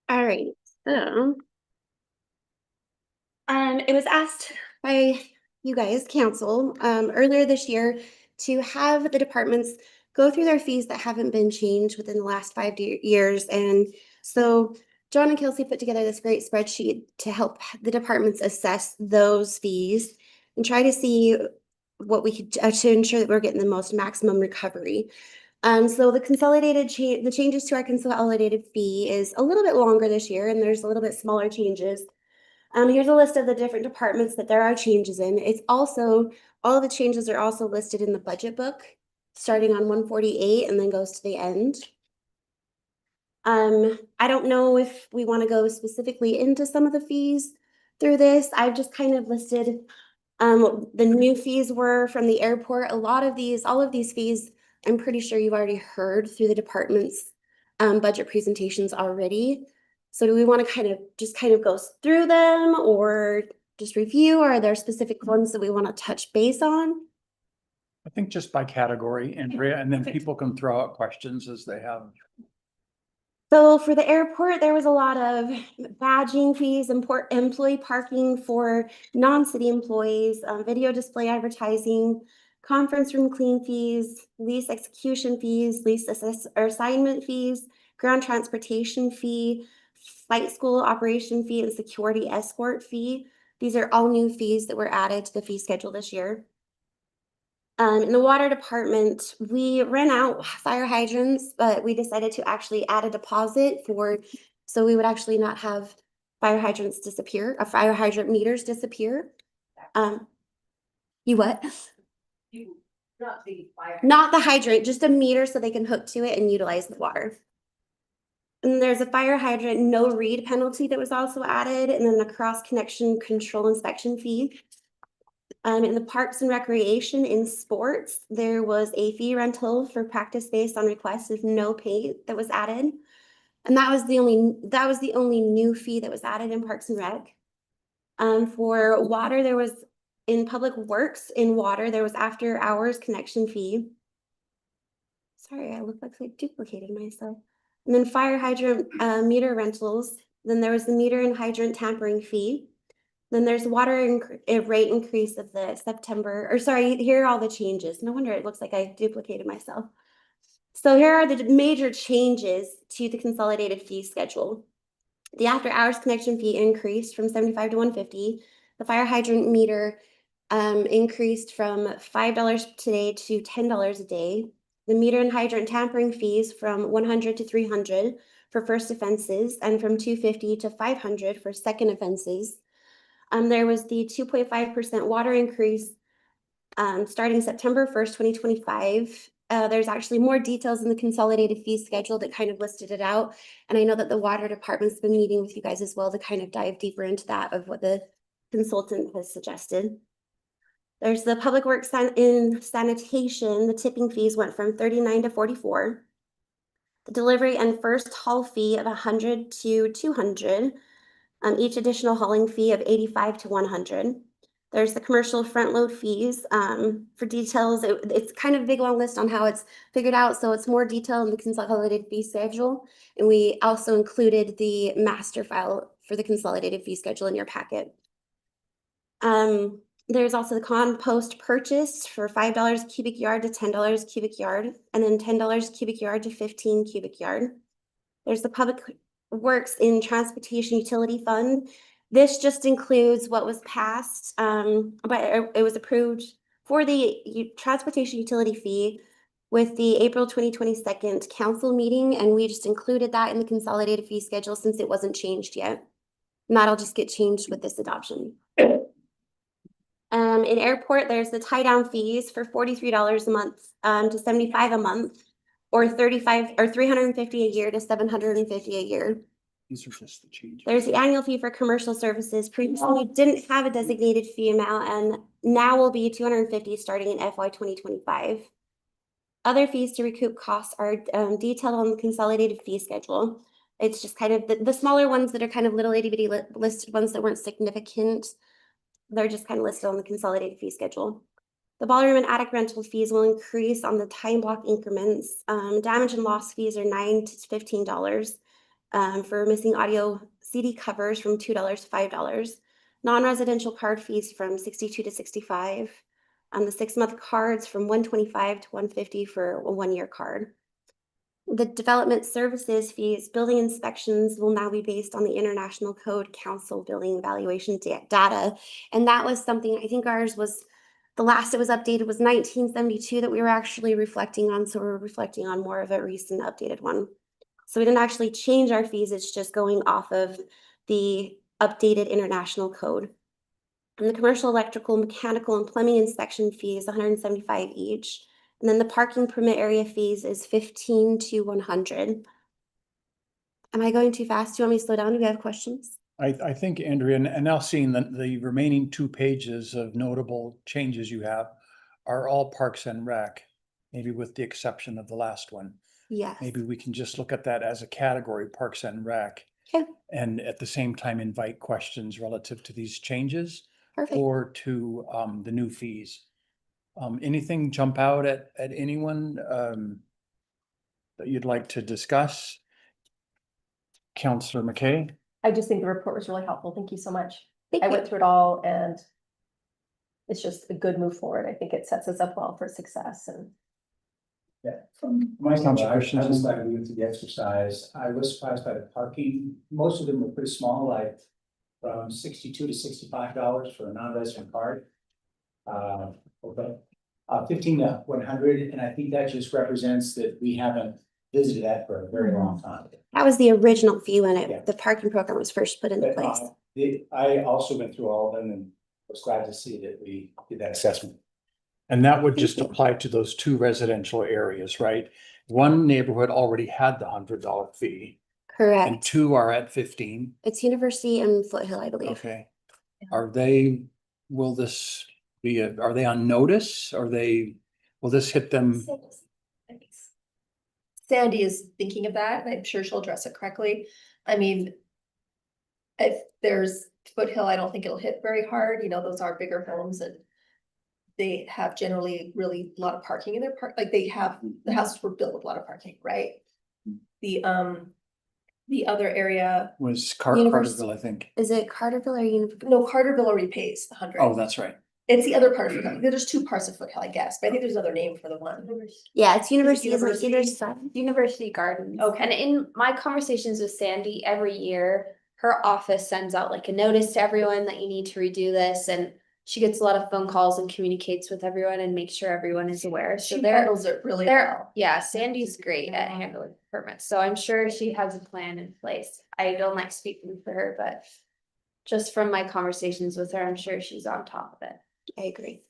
All right, so. It was asked by you guys, council, earlier this year to have the departments go through their fees that haven't been changed within the last 5 years. And so John and Kelsey put together this great spreadsheet to help the departments assess those fees and try to see what we could to ensure that we're getting the most maximum recovery. So the the changes to our consolidated fee is a little bit longer this year, and there's a little bit smaller changes. Here's a list of the different departments that there are changes in. It's also, all of the changes are also listed in the budget book, starting on 148 and then goes to the end. I don't know if we want to go specifically into some of the fees through this. I've just kind of listed what the new fees were from the airport. All of these fees, I'm pretty sure you've already heard through the department's budget presentations already. So do we want to kind of go through them or just review? Or are there specific ones that we want to touch base on? I think just by category, Andrea, and then people can throw out questions as they have. So for the airport, there was a lot of badging fees, employee parking for non-city employees, video display advertising, conference room clean fees, lease execution fees, lease assignment fees, ground transportation fee, flight school operation fee, and security escort fee. These are all new fees that were added to the fee schedule this year. In the water department, we ran out fire hydrants, but we decided to actually add a deposit so we would actually not have fire hydrants disappear, fire hydrant meters disappear. You what? Not the hydrant, just a meter so they can hook to it and utilize the water. And there's a fire hydrant no read penalty that was also added, and then a cross connection control inspection fee. In the parks and recreation in sports, there was a fee rental for practice based on request with no pay that was added. And that was the only new fee that was added in Parks and Rec. For water, there was in public works in water, there was after hours connection fee. Sorry, I look like I duplicated myself. And then fire hydrant meter rentals. Then there was the meter and hydrant tampering fee. Then there's water rate increase of the here are all the changes. No wonder it looks like I duplicated myself. So here are the major changes to the consolidated fee schedule. The after hours connection fee increased from 75 to 150. The fire hydrant meter increased from $5 today to $10 a day. The meter and hydrant tampering fees from 100 to 300 for first offenses and from 250 to 500 for second offenses. There was the 2.5% water increase starting September 1st, 2025. There's actually more details in the consolidated fee schedule that kind of listed it out. And I know that the water department's been meeting with you guys as well to kind of dive deeper into that of what the consultant has suggested. There's the public works in sanitation. The tipping fees went from 39 to 44. The delivery and first haul fee of 100 to 200. Each additional hauling fee of 85 to 100. There's the commercial front load fees. For details, it's kind of a big long list on how it's figured out, so it's more detail in the consolidated fee schedule. And we also included the master file for the consolidated fee schedule in your packet. There's also the compost purchase for $5 cubic yard to $10 cubic yard, and then $10 cubic yard to 15 cubic yard. There's the public works in transportation utility fund. This just includes what was passed, but it was approved for the transportation utility fee with the April 2022 council meeting, and we just included that in the consolidated fee schedule since it wasn't changed yet. And that'll just get changed with this adoption. In airport, there's the tie down fees for $43 a month, to $75 a month, or 35 or $350 a year to $750 a year. These are just the changes. There's the annual fee for commercial services. Previously, we didn't have a designated fee amount, and now will be $250 starting in FY 2025. Other fees to recoup costs are detailed on the Consolidated Fee Schedule. It's just kind of the smaller ones that are kind of little itty bitty listed ones that weren't significant. They're just kind of listed on the Consolidated Fee Schedule. The ballroom and attic rental fees will increase on the time block increments. Damage and loss fees are $9 to $15. For missing audio CD covers from $2 to $5. Non-residential card fees from $62 to $65. The 6-month cards from $125 to $150 for a 1-year card. The development services fees, building inspections will now be based on the International Code Council Building Evaluation data. And that was something, I think ours was, the last it was updated was 1972 that we were actually reflecting on. So we're reflecting on more of a recent updated one. So we didn't actually change our fees. It's just going off of the updated international code. And the commercial, electrical, mechanical, and plumbing inspection fees, $175 each. And then the parking permit area fees is $15 to $100. Am I going too fast? Do you want me to slow down? Do you have questions? I think, Andrea, and now seeing the remaining 2 pages of notable changes you have are all Parks and Rec, maybe with the exception of the last one. Yes. Maybe we can just look at that as a category, Parks and Rec. Okay. And at the same time, invite questions relative to these changes. Perfect. Or to the new fees. Anything jump out at anyone that you'd like to discuss? Counselor McKay? I just think the report was really helpful. Thank you so much. Thank I you. went through it all and it's just a good move forward. I think it sets us up well for success and. Yeah. From my Counselor standpoint, I Christensen? was glad we went through the exercise. I was surprised by the parking. Most of them were pretty small, like from $62 to $65 for a non-resident card. Okay. 15 to 100, and I think that just represents that we haven't visited that for a very long time. That was the original fee when Yeah. the parking program was first put into But, place. I also went through all of them and was glad to see that we did that assessment. And that would just apply to those 2 residential areas, right? One neighborhood already had the $100 fee. And Correct. 2 are at 15. It's University and Foothill, I believe. Okay. Will this be, are they on notice? Will this hit them? Sandy is thinking of that, and I'm sure she'll address it correctly. I mean, if there's Foothill, I don't think it'll hit very hard. You know, those are bigger homes and they have generally really a lot of parking in their like they have, the houses were built with a lot of parking, right? The other area, Was University. Carterville, I think. Is it Carterville or University? no, Carterville already pays the 100. Oh, that's right. It's the other part of Foothill. There's 2 parts of Foothill, I guess, but I think there's another name for the one. Yeah, it's University. University? University Gardens. Okay. And in my conversations with Sandy, every year, her office sends out like a notice to everyone that you need to redo this, and she gets a lot of phone calls and communicates with everyone and makes sure everyone is aware. So She they're, handles it really well. yeah, Sandy's great at handling permits, so I'm sure she has a plan in place. I don't like speaking for her, but just from my conversations with her, I'm sure she's on top of it. I agree.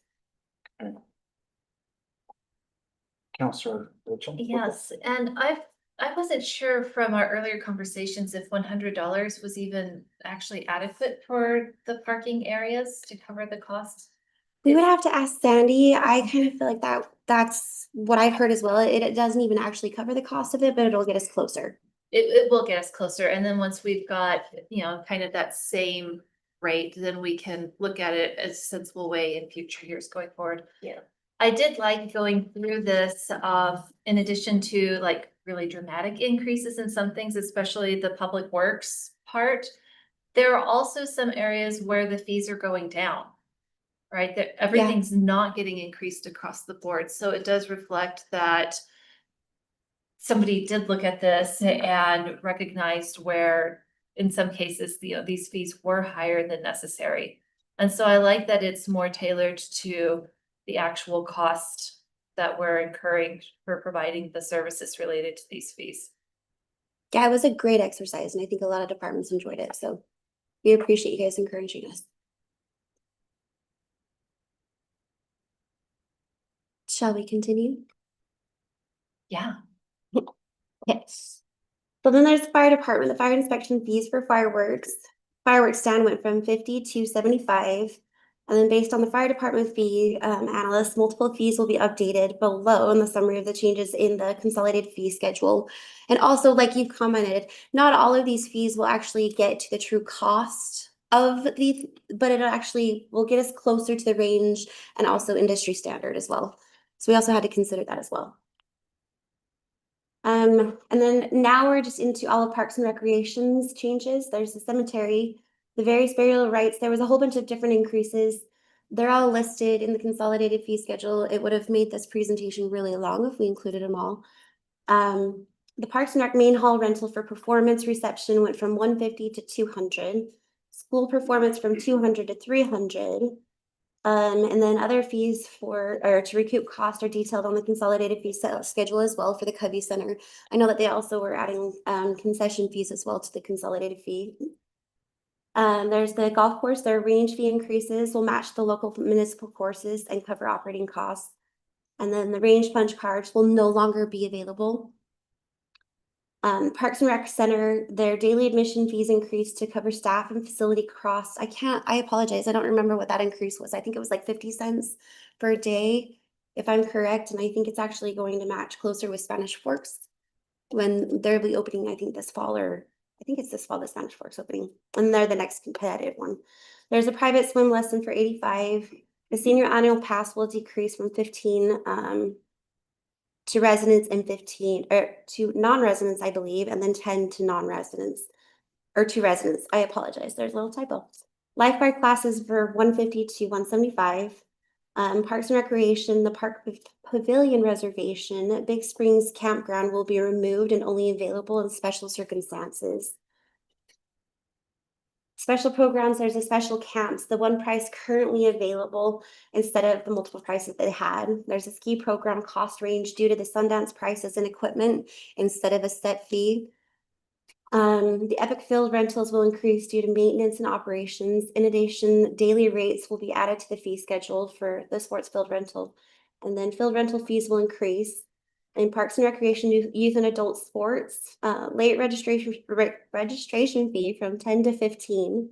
Counselor Rachel? Yes, and I wasn't sure from our earlier conversations if $100 was even actually adequate for the parking areas to cover the cost. We would have to ask Sandy. I kind of feel like that's what I've heard as well. It doesn't even actually cover the cost of it, but it'll get us closer. It will get us closer, and then once we've got, you know, kind of that same rate, then we can look at it as a sensible way in future years going forward. Yeah. I did like going through this in addition to like really dramatic increases in some things, especially the public works part. There are also some areas where the fees are going down, right? That everything's not getting increased across the board. So it does reflect that somebody did look at this and recognized where in some cases, these fees were higher than necessary. And so I like that it's more tailored to the actual cost that we're incurring for providing the services related to these fees. Yeah, it was a great exercise, and I think a lot of departments enjoyed it. So we appreciate you guys encouraging us. Shall we continue? Yeah. Yes. So then there's the fire department, the fire inspection fees for fireworks. Fireworks stand went from 50 to 75. And then based on the fire department fee analyst, multiple fees will be updated below in the summary of the changes in the consolidated fee schedule. And also, like you've commented, not all of these fees will actually get to the true cost of these, but it actually will get us closer to the range and also industry standard as well. So we also had to consider that as well. And then now we're just into all of Parks and Recreation's changes. There's the cemetery, the various burial rights. There was a whole bunch of different increases. They're all listed in the consolidated fee schedule. It would have made this presentation really long if we included them all. The Parks and Rec main hall rental for performance reception went from 150 to 200. School performance from 200 to 300. And then other fees to recoup cost are detailed on the consolidated fee schedule as well for the Covey Center. I know that they also were adding concession fees as well to the consolidated fee. There's the golf course, their range fee increases will match the local municipal courses and cover operating costs. And then the range punch cards will no longer be available. Parks and Rec Center, their daily admission fees increased to cover staff and facility costs. I apologize. I don't remember what that increase was. I think it was like 50 cents per day, if I'm correct. And I think it's actually going to match closer with Spanish Forks when they'll be opening, I think this fall, or I think it's this fall, the Spanish Forks opening, and they're the next competitive one. There's a private swim lesson for 85. The senior annual pass will decrease from 15 to residents and 15 to non-residents, I believe, and then 10 to non-residents or to residents. I apologize. There's a little typo. Lifeguard classes for 150 to 175. Parks and Recreation, the Park Pavilion reservation, Big Springs Campground will be removed and only available in special circumstances. Special programs, there's a special camps, the one price currently available instead of the multiple prices they had. There's a ski program cost range due to the Sundance prices and equipment instead of a set fee. The Epic Field rentals will increase due to maintenance and operations. In addition, daily rates will be added to the fee schedule for the sports field rental. And then field rental fees will increase. In Parks and Recreation, youth and adult sports, late registration fee from 10 to 15.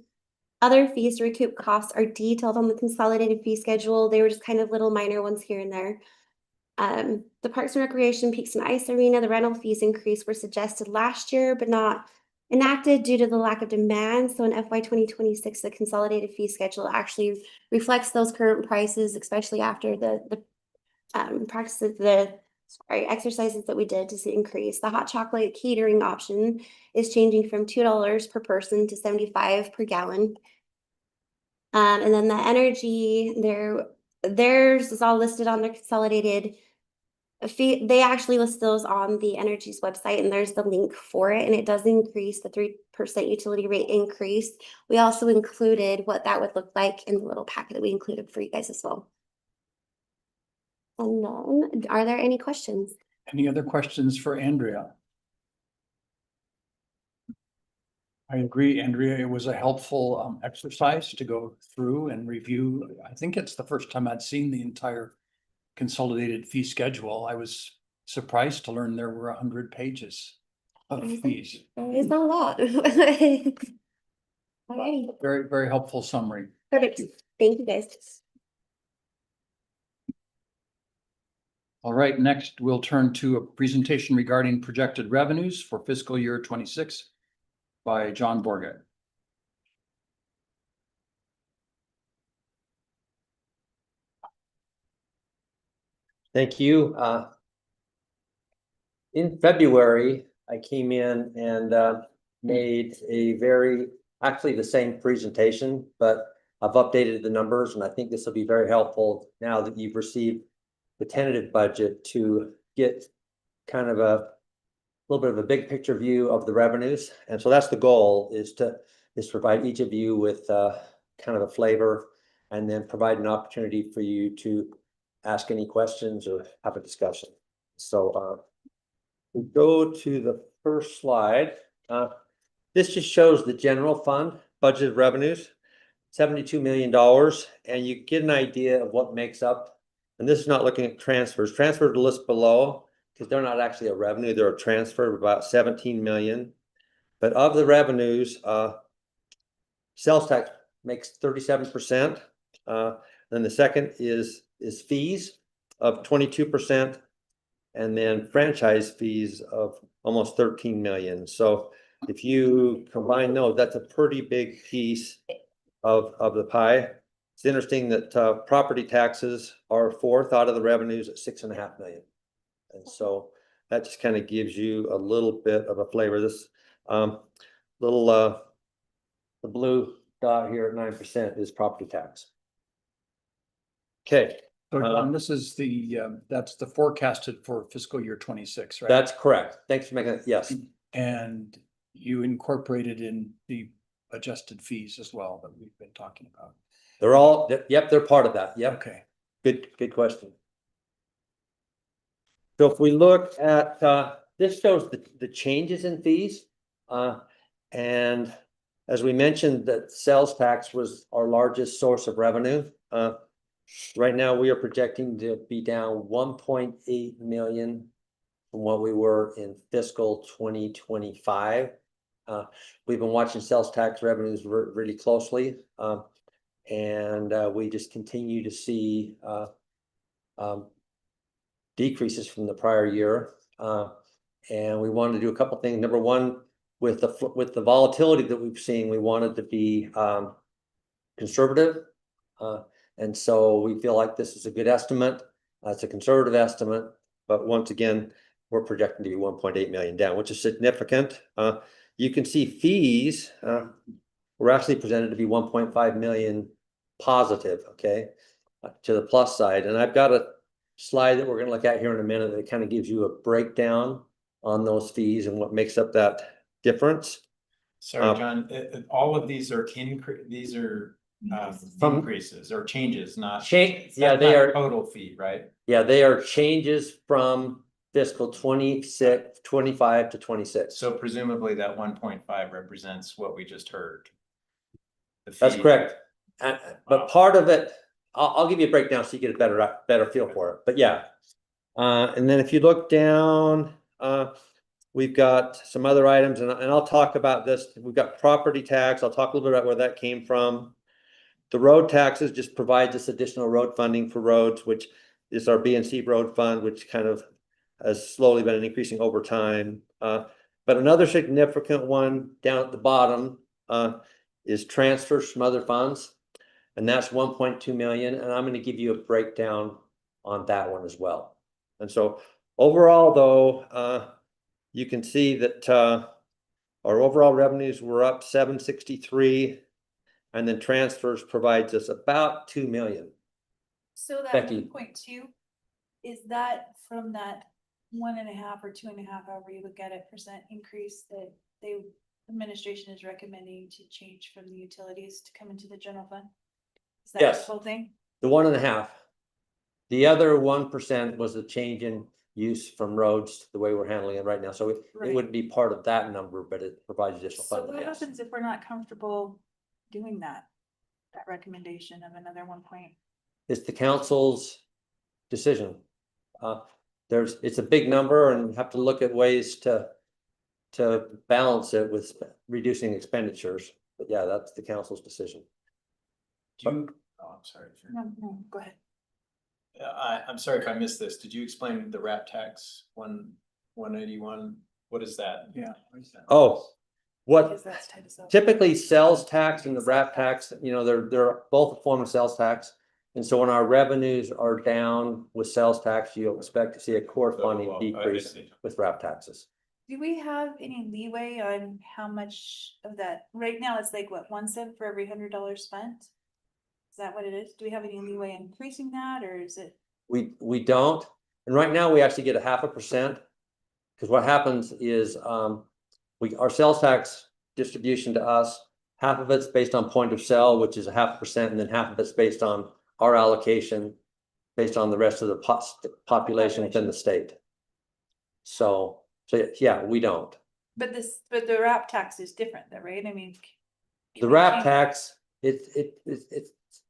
Other fees to recoup costs are detailed on the consolidated fee schedule. They were just kind of little minor ones here and there. The Parks and Recreation Peaks and Ice Arena, the rental fees increase were suggested last year, but not enacted due to the lack of demand. So in FY 2026, the consolidated fee schedule actually reflects those current prices, especially after the exercises that we did to increase. The hot chocolate catering option is changing from $2 per person to 75 per gallon. And then the energy, theirs is all listed on their consolidated fee. They actually list those on the Energy's website, and there's the link for it, and it does increase the 3% utility rate increase. We also included what that would look like in the little packet that we included for you guys as well. And then, are there any questions? Any other questions for Andrea? I agree, Andrea. It was a helpful exercise to go through and review. I think it's the first time I'd seen the entire consolidated fee schedule. I was surprised to learn there were 100 pages of fees. It's a lot. Okay. Very, very helpful summary. Perfect. Thank you, guys. All right, next we'll turn to a presentation regarding projected revenues for fiscal year 26 by John Borget. Thank you. In February, I came in and made actually the same presentation, but I've updated the numbers, and I think this will be very helpful now that you've received the tentative budget to get kind of a little bit of a big picture view of the revenues. And so that's the goal, is to provide each of you with kind of a flavor, and then provide an opportunity for you to ask any questions or have a discussion. So we go to the first slide. This just shows the general fund budgeted revenues, $72 million, and you get an idea of what makes up And this is not looking at transfers. Transfers are listed below because they're not actually a revenue. They're a transfer of about 17 million. But of the revenues, sales tax makes 37%. Then the second is fees of 22%. And then franchise fees of almost 13 million. So if you combine those, that's a pretty big piece of the pie. It's interesting that property taxes are fourth out of the revenues at 6.5 million. And so that just kind of gives you a little bit of a flavor. This the blue dot here at 9% is property tax. Okay. So John, this is that's the forecasted for fiscal year 26, right? That's correct. Thanks for making it. Yes. And you incorporated in the adjusted fees as well that we've been talking about. They're all, yep, they're part of that. Yep. Okay. Good question. So if we look at, this shows the changes in fees. And as we mentioned, that sales tax was our largest source of revenue. Right now, we are projecting to be down 1.8 million from what we were in fiscal 2025. We've been watching sales tax revenues really closely. And we just continue to see decreases from the prior year. And we wanted to do a couple things. Number one, with the volatility that we've seen, we wanted to be conservative. And so we feel like this is a good estimate. It's a conservative estimate, but once again, we're projecting to be 1.8 million down, which is significant. You can see fees, we're actually presented to be 1.5 million positive, okay, to the plus side. And I've got a slide that we're going to look at here in a minute that kind of gives you a breakdown on those fees and what makes up that difference. Sorry, John, all of these are increases or changes, not yeah, they are total fee, right? Yeah, they are changes from fiscal 25 to 26. So presumably that 1.5 represents what we just heard. That's correct. But part of it, I'll give you a breakdown so you get a better feel for it. But yeah, and then if you look down, we've got some other items, and I'll talk about this. We've got property tax. I'll talk a little bit about where that came from. The road taxes just provides us additional road funding for roads, which is our B&C road fund, which kind of has slowly been increasing over time. But another significant one down at the bottom is transfers from other funds, and that's 1.2 million. And I'm going to give you a breakdown on that one as well. And so overall, though, you can see that our overall revenues were up 763. And then transfers provides us about 2 million. So that Becky. 1.2, is that from that 1.5 or 2.5, however you look at it, % increase that the administration is recommending to change from the utilities to come into the general fund? Is that Yes. the whole thing? The 1.5. The other 1% was a change in use from roads to the way we're handling it right now. So it wouldn't be part of that number, but it provides additional So funding. what Yes. happens if we're not comfortable doing that recommendation of another 1 point? It's the council's decision. It's a big number, and you have to look at ways to balance it with reducing expenditures. But yeah, that's the council's decision. I'm sorry. No, go ahead. I'm sorry if I missed this. Did you explain the wrap tax 181? What is that? Yeah. Oh, what Because that's tied to sales. typically sales tax and the wrap tax, you know, they're both a form of sales tax. And so when our revenues are down with sales tax, you'll expect to see a corresponding decrease with wrap taxes. Do we have any leeway on how much of that? Right now, it's like what, 1 cent for every $100 spent? Is that what it is? Do we have any leeway in increasing that, or is it? We don't, and right now we actually get 0.5%, because what happens is our sales tax distribution to us, half of it's based on point of sale, which is 0.5%, and then half of it's based on our allocation, based on the rest of the population within the state. So yeah, we don't. But the wrap tax is different, though, right? I mean, The wrap tax,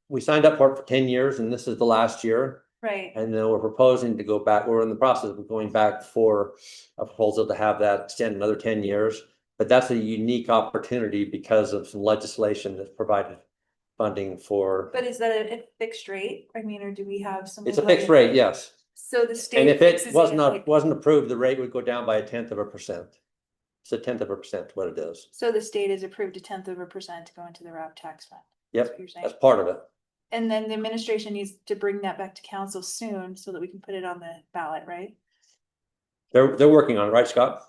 we signed up for it for 10 years, and this is the last year. Right. And then we're proposing to go back, we're in the process of going back for a proposal to have that extend another 10 years. But that's a unique opportunity because of some legislation that's provided funding for. But is that a fixed rate? I mean, or do we have some? It's a fixed rate, yes. So the state. And if fixes it wasn't, like- wasn't approved, the rate would go down by 1/10%. It's 1/10% what it is. So the state has approved 1/10% to go into the RAP tax fund. Yep, what you're saying. that's part of it. And then the administration needs to bring that back to council soon so that we can put it on the ballot, right? They're working on it, right, Scott?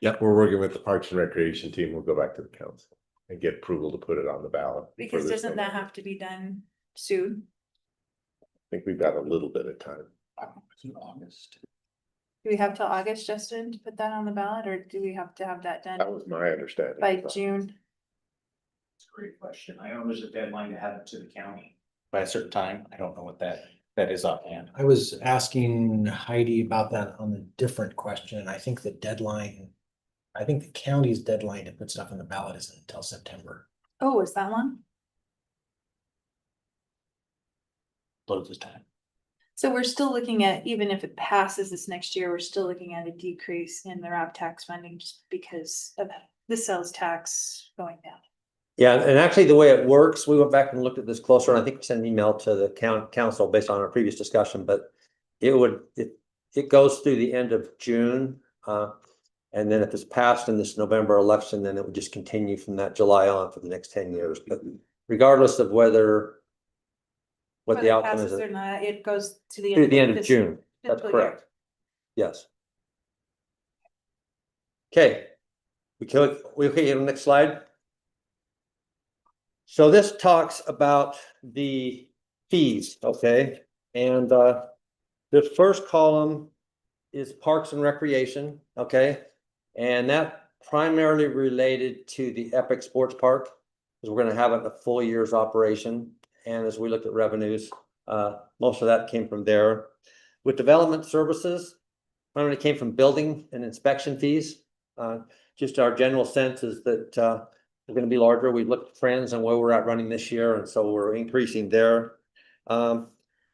Yep, we're working with the Parks and Recreation team. We'll go back to the council and get approval to put it on the ballot. for Because this doesn't that November. have to be done soon? I think we've got a little bit of time. In August. Do we have till August, Justin, to put that on the ballot, or do we have to have that That done was my understanding. by June? It's a great question. I know there's a deadline to have it to the county by a certain time. I don't know what that is offhand. I was asking Heidi about that on a different question. I think the deadline, I think the county's deadline to put stuff on the ballot isn't until September. Oh, is that long? Loads of time. So we're still looking at, even if it passes this next year, we're still looking at a decrease in the RAP tax funding just because of the sales tax going down. Yeah, and actually the way it works, we went back and looked at this closer, and I think we sent an email to the council based on our previous discussion, but it goes through the end of June. And then if it's passed in this November election, then it would just continue from that July on for the next 10 years. But regardless of what the Whether it outcome passes is, or not, it goes to the to the end of this June. That's fiscal year. correct. Yes. Okay. We can get to the next slide. So this talks about the fees, okay? And the first column is Parks and Recreation, okay? And that primarily related to the Epic Sports Park, because we're gonna have it in a full year's operation. And as we look at revenues, most of that came from there. With development services, primarily came from building and inspection fees. Just our general sense is that they're gonna be larger. We've looked at trends and where we're at running this year, and so we're increasing there.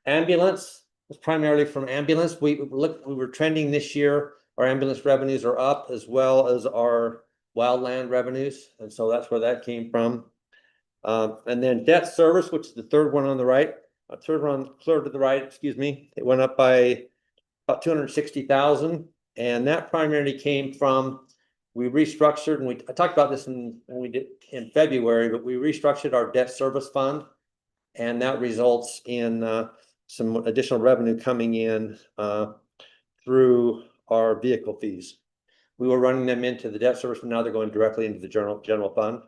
Ambulance was primarily from ambulance. We were trending this year. Our ambulance revenues are up as well as our wildland revenues, and so that's where that came from. And then debt service, which is the third one on the right, third to the right, excuse me. It went up by about 260,000, and that primarily came from, we restructured, and I talked about this when we did in February, but we restructured our debt service fund, and that results in some additional revenue coming in through our vehicle fees. We were running them into the debt service, but now they're going directly into the general fund.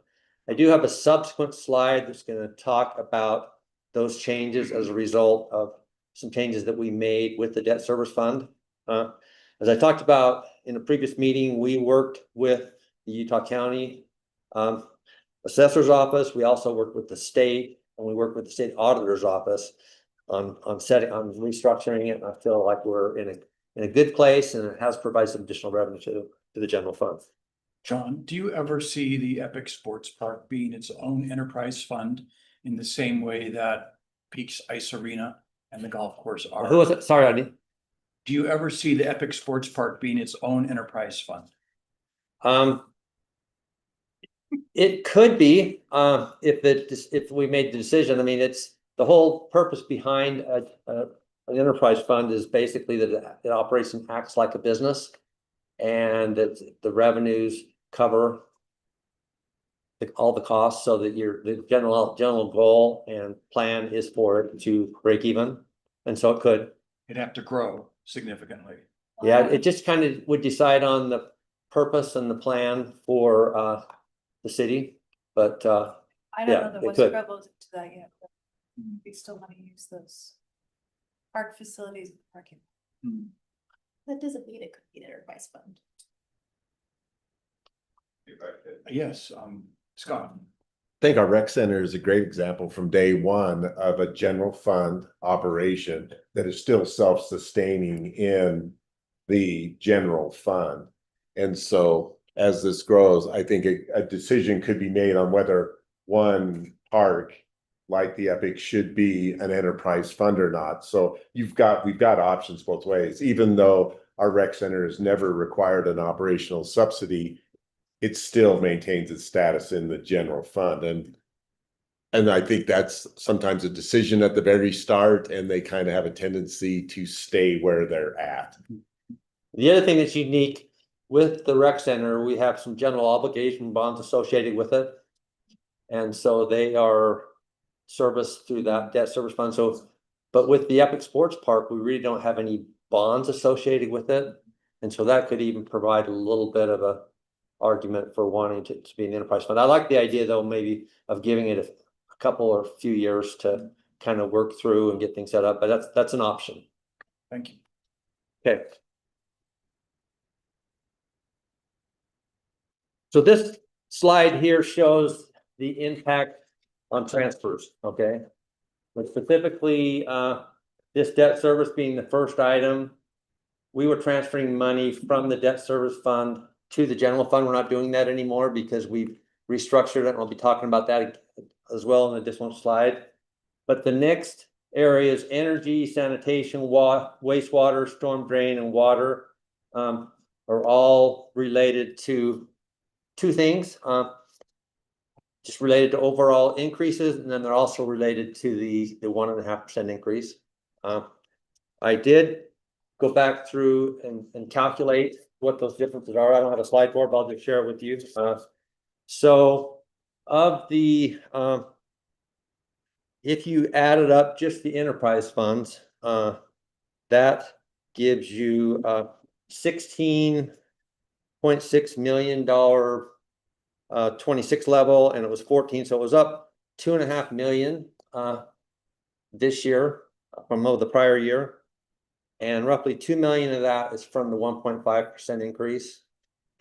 I do have a subsequent slide that's going to talk about those changes as a result of some changes that we made with the debt service fund. As I talked about in a previous meeting, we worked with the Utah County Assessor's Office. We also worked with the state, and we worked with the state auditor's office on restructuring it. And I feel like we're in a good place, and it has provided some additional revenue to the general fund. John, do you ever see the Epic Sports Park being its own enterprise fund in the same way that Peaks Ice Arena and the golf course are? Who was it? Sorry, I didn't. Do you ever see the Epic Sports Park being its own enterprise fund? It could be, if we made the decision. I mean, it's the whole purpose behind an enterprise fund is basically that it operates and acts like a business, and that the revenues cover all the costs, so that the general goal and plan is for it to break even, and so it could. It'd have to grow significantly. Yeah, it just kind of would decide on the purpose and the plan for the city, but I don't yeah, know that it what's could. rebels into that yet, but we still want to use those park facilities and parking. That doesn't mean it could be an enterprise fund. Yes, Scott. I think our rec center is a great example from day one of a general fund operation that is still self-sustaining in the general fund. And so as this grows, I think a decision could be made on whether one park like the Epic should be an enterprise fund or not. So we've got options both ways, even though our rec center has never required an operational subsidy, it still maintains its status in the general fund. And I think that's sometimes a decision at the very start, and they kind of have a tendency to stay where they're at. The other thing that's unique with the rec center, we have some general obligation bonds associated with it. And so they are serviced through that debt service fund. So, but with the Epic Sports Park, we really don't have any bonds associated with it. And so that could even provide a little bit of a argument for wanting to be an enterprise fund. I like the idea though, maybe of giving it a couple or few years to kind of work through and get things set up, but that's an option. Thank you. Okay. So this slide here shows the impact on transfers, okay? But specifically, this debt service being the first item, we were transferring money from the debt service fund to the general fund. We're not doing that anymore because we've restructured it, and I'll be talking about that as well in a different slide. But the next area is energy, sanitation, wastewater, storm drain, and water are all related to two things. Just related to overall increases, and then they're also related to the 1.5% increase. I did go back through and calculate what those differences are. I don't have a slide board, but I'll just share it with you. So of the if you added up just the enterprise funds, that gives you $16.6 million 26 level, and it was 14, so it was up 2.5 million this year from the prior year, and roughly 2 million of that is from the 1.5% increase,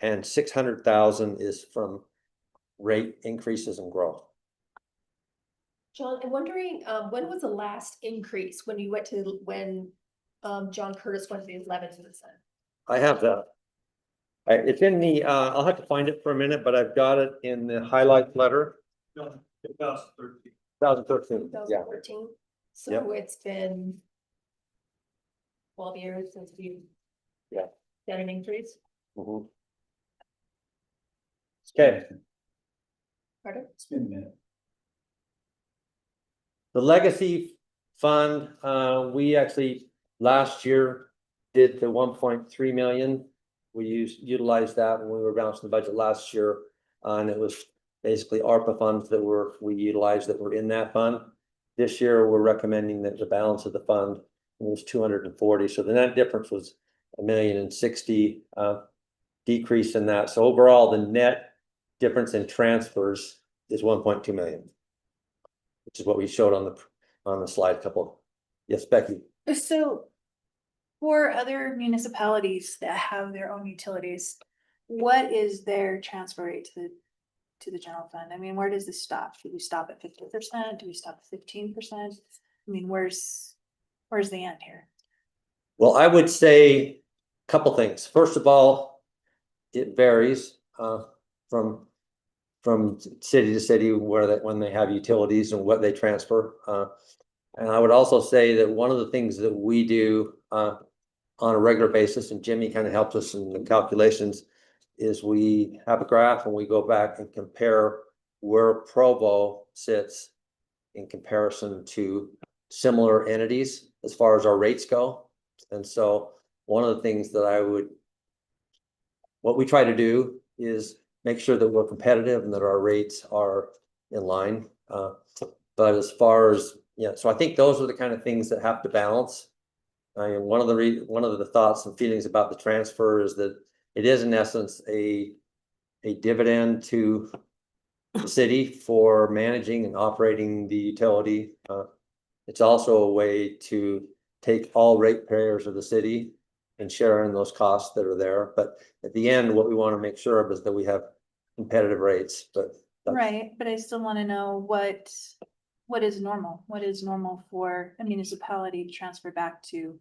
and 600,000 is from rate increases and growth. John, I'm wondering, when was the last increase when you went to, John Curtis went to the 11%? I have that. It's in the, I'll have to find it for a minute, but I've got it in the highlight letter. 2013. 2013, yeah. 2013, so Yep. it's been 12 years since we've done an increase. Mm-hmm. Okay. Pardon? It's been a minute. The legacy fund, we actually last year did the 1.3 million. We utilized that when we were balancing the budget last year, and it was basically ARPA funds that we utilized that were in that fund. This year, we're recommending that the balance of the fund was 240. So the net difference was $1,060,000 decrease in that. So overall, the net difference in transfers is 1.2 million, which is what we showed on the slide couple. Yes, Becky. So for other municipalities that have their own utilities, what is their transfer rate to the general fund? I mean, where does this stop? Do we stop at 50%? Do we stop at 15%? I mean, where's the end here? Well, I would say a couple things. First of all, it varies from city to city when they have utilities and what they transfer. And I would also say that one of the things that we do on a regular basis, and Jimmy kind of helps us in the calculations, is we have a graph and we go back and compare where Provo sits in comparison to similar entities as far as our rates go. And so one of the things that what we try to do is make sure that we're competitive and that our rates are in line. But as far as, so I think those are the kind of things that have to balance. I mean, one of the thoughts and feelings about the transfer is that it is in essence a dividend to the city for managing and operating the utility. It's also a way to take all ratepayers of the city and share in those costs that are there. But at the end, what we want to make sure of is that we have competitive rates. Right, but I still want to know what is normal? What is normal for a municipality to transfer back to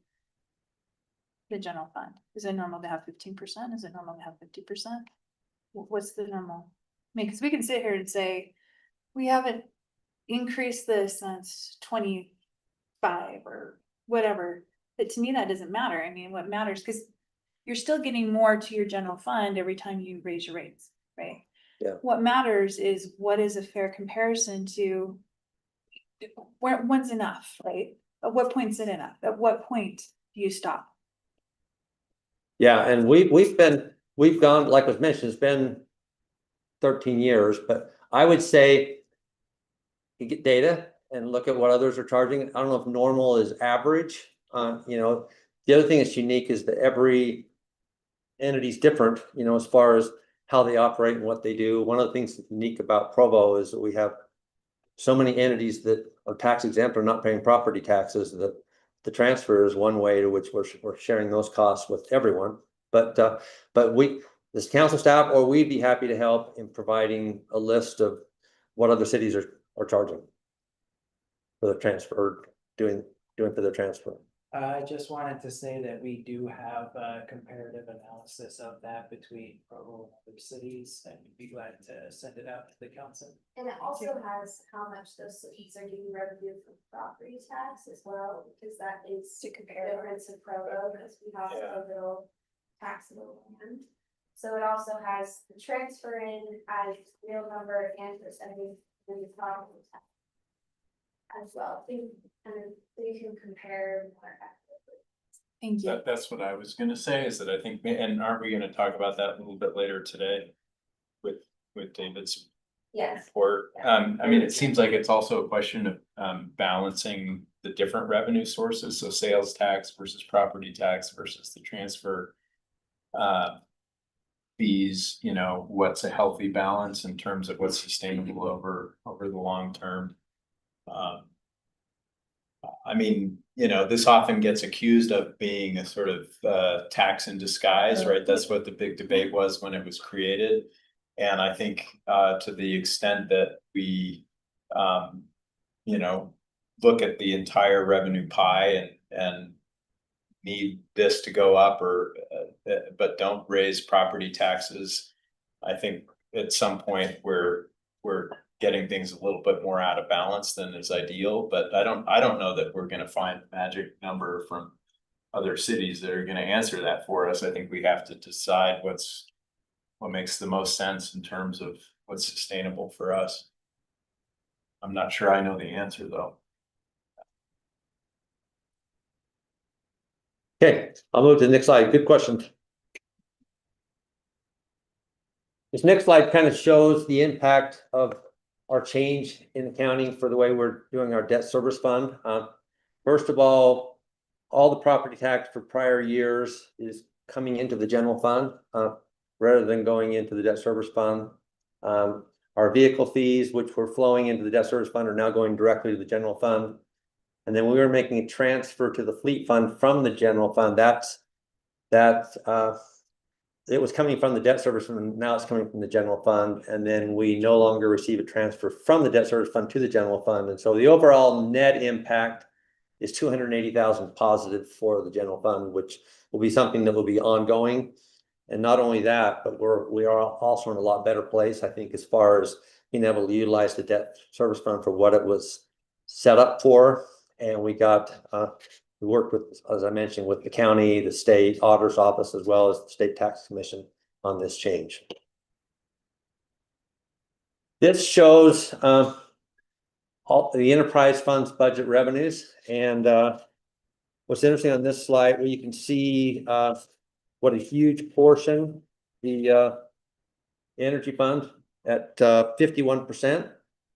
the general fund? Is it normal to have 15%? Is it normal to have 50%? What's the normal? I mean, because we can sit here and say, we haven't increase this and it's 25 or whatever. But to me, that doesn't matter. I mean, what matters, because you're still getting more to your general fund every time you raise your rates, right? Yeah. What matters is what is a fair comparison to when's enough, right? At what point's it enough? At what point do you stop? Yeah, and we've gone, like was mentioned, it's been 13 years, but I would say you get data and look at what others are charging. I don't know if normal is average. You know, the other thing that's unique is that every entity is different, you know, as far as how they operate and what they do. One of the things that's unique about Provo is that we have so many entities that are tax exempt or not paying property taxes, that the transfer is one way to which we're sharing those costs with everyone. But we, this council staff, or we'd be happy to help in providing a list of what other cities are charging for the transfer, doing for the transfer. I just wanted to say that we do have a comparative analysis of that between Provo and other cities, and we'd be glad to send it out to the council. And it also has how much those cities are getting revenue from property tax as well, because that is To compare. difference in Provo, because we have a little taxable land. So it also has the transfer in as real number and percentage in the property tax as well. So you can compare more accurately. Thank you. That's what I was gonna say, is that I think, and aren't we gonna talk about that a little bit later today with David's Yes. report? I mean, it seems like it's also a question of balancing the different revenue sources, so sales tax versus property tax versus the transfer fees, you know, what's a healthy balance in terms of what's sustainable over the long term. I mean, you know, this often gets accused of being a sort of tax in disguise, right? That's what the big debate was when it was created. And I think to the extent that we, you know, look at the entire revenue pie and need this to go up or but don't raise property taxes, I think at some point we're getting things a little bit more out of balance than is ideal. But I don't know that we're gonna find a magic number from other cities that are gonna answer that for us. I think we have to decide what makes the most sense in terms of what's sustainable for us. I'm not sure I know the answer though. Okay, I'll move to the next slide. Good question. This next slide kind of shows the impact of our change in accounting for the way we're doing our debt service fund. First of all the property tax for prior years is coming into the general fund rather than going into the debt service fund. Our vehicle fees, which were flowing into the debt service fund, are now going directly to the general fund. And then we were making a transfer to the fleet fund from the general fund. It was coming from the debt service fund, now it's coming from the general fund. And then we no longer receive a transfer from the debt service fund to the general fund. And so the overall net impact is 280,000 positive for the general fund, which will be something that will be ongoing. And not only that, but we are also in a lot better place, I think, as far as being able to utilize the debt service fund for what it was set up for. And we worked with, as I mentioned, with the county, the state auditor's office, as well as the state tax commission on this change. This shows all the enterprise funds budget revenues. And what's interesting on this slide, where you can see what a huge portion the energy fund at 51%,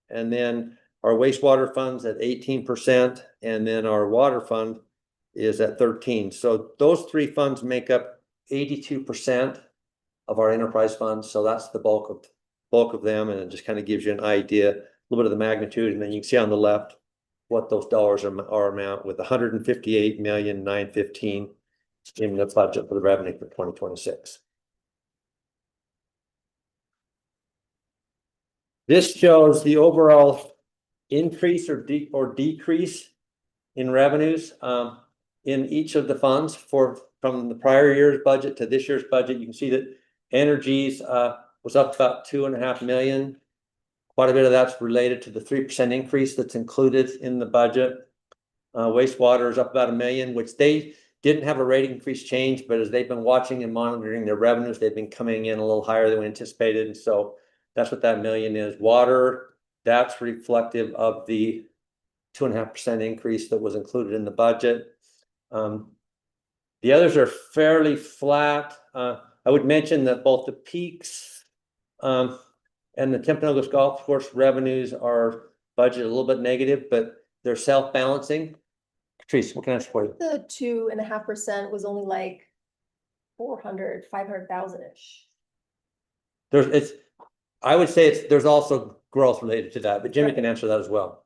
and then our wastewater funds at 18%, and then our water fund is at 13%. So those three funds make up 82% of our enterprise funds. So that's the bulk of them, and it just kind of gives you an idea, a little bit of the magnitude. And then you can see on the left what those dollars are amount, with 158,915,000 in the budget for the revenue for 2026. This shows the overall increase or decrease in revenues in each of the funds from the prior year's budget to this year's budget. You can see that energies was up about 2.5 million. Quite a bit of that's related to the 3% increase that's included in the budget. Wastewater is up about $1 million, which they didn't have a rate increase change, but as they've been watching and monitoring their revenues, they've been coming in a little higher than we anticipated. And so that's what that $1 million is. Water, that's reflective of the 2.5% increase that was included in the budget. The others are fairly flat. I would mention that both the peaks and the Timpanogos Golf Course revenues are budgeted a little bit negative, but they're self-balancing. Patrice, what can I ask for you? The 2.5% was only like 500,000-ish. I would say there's also growth related to that, but Jimmy can answer that as well.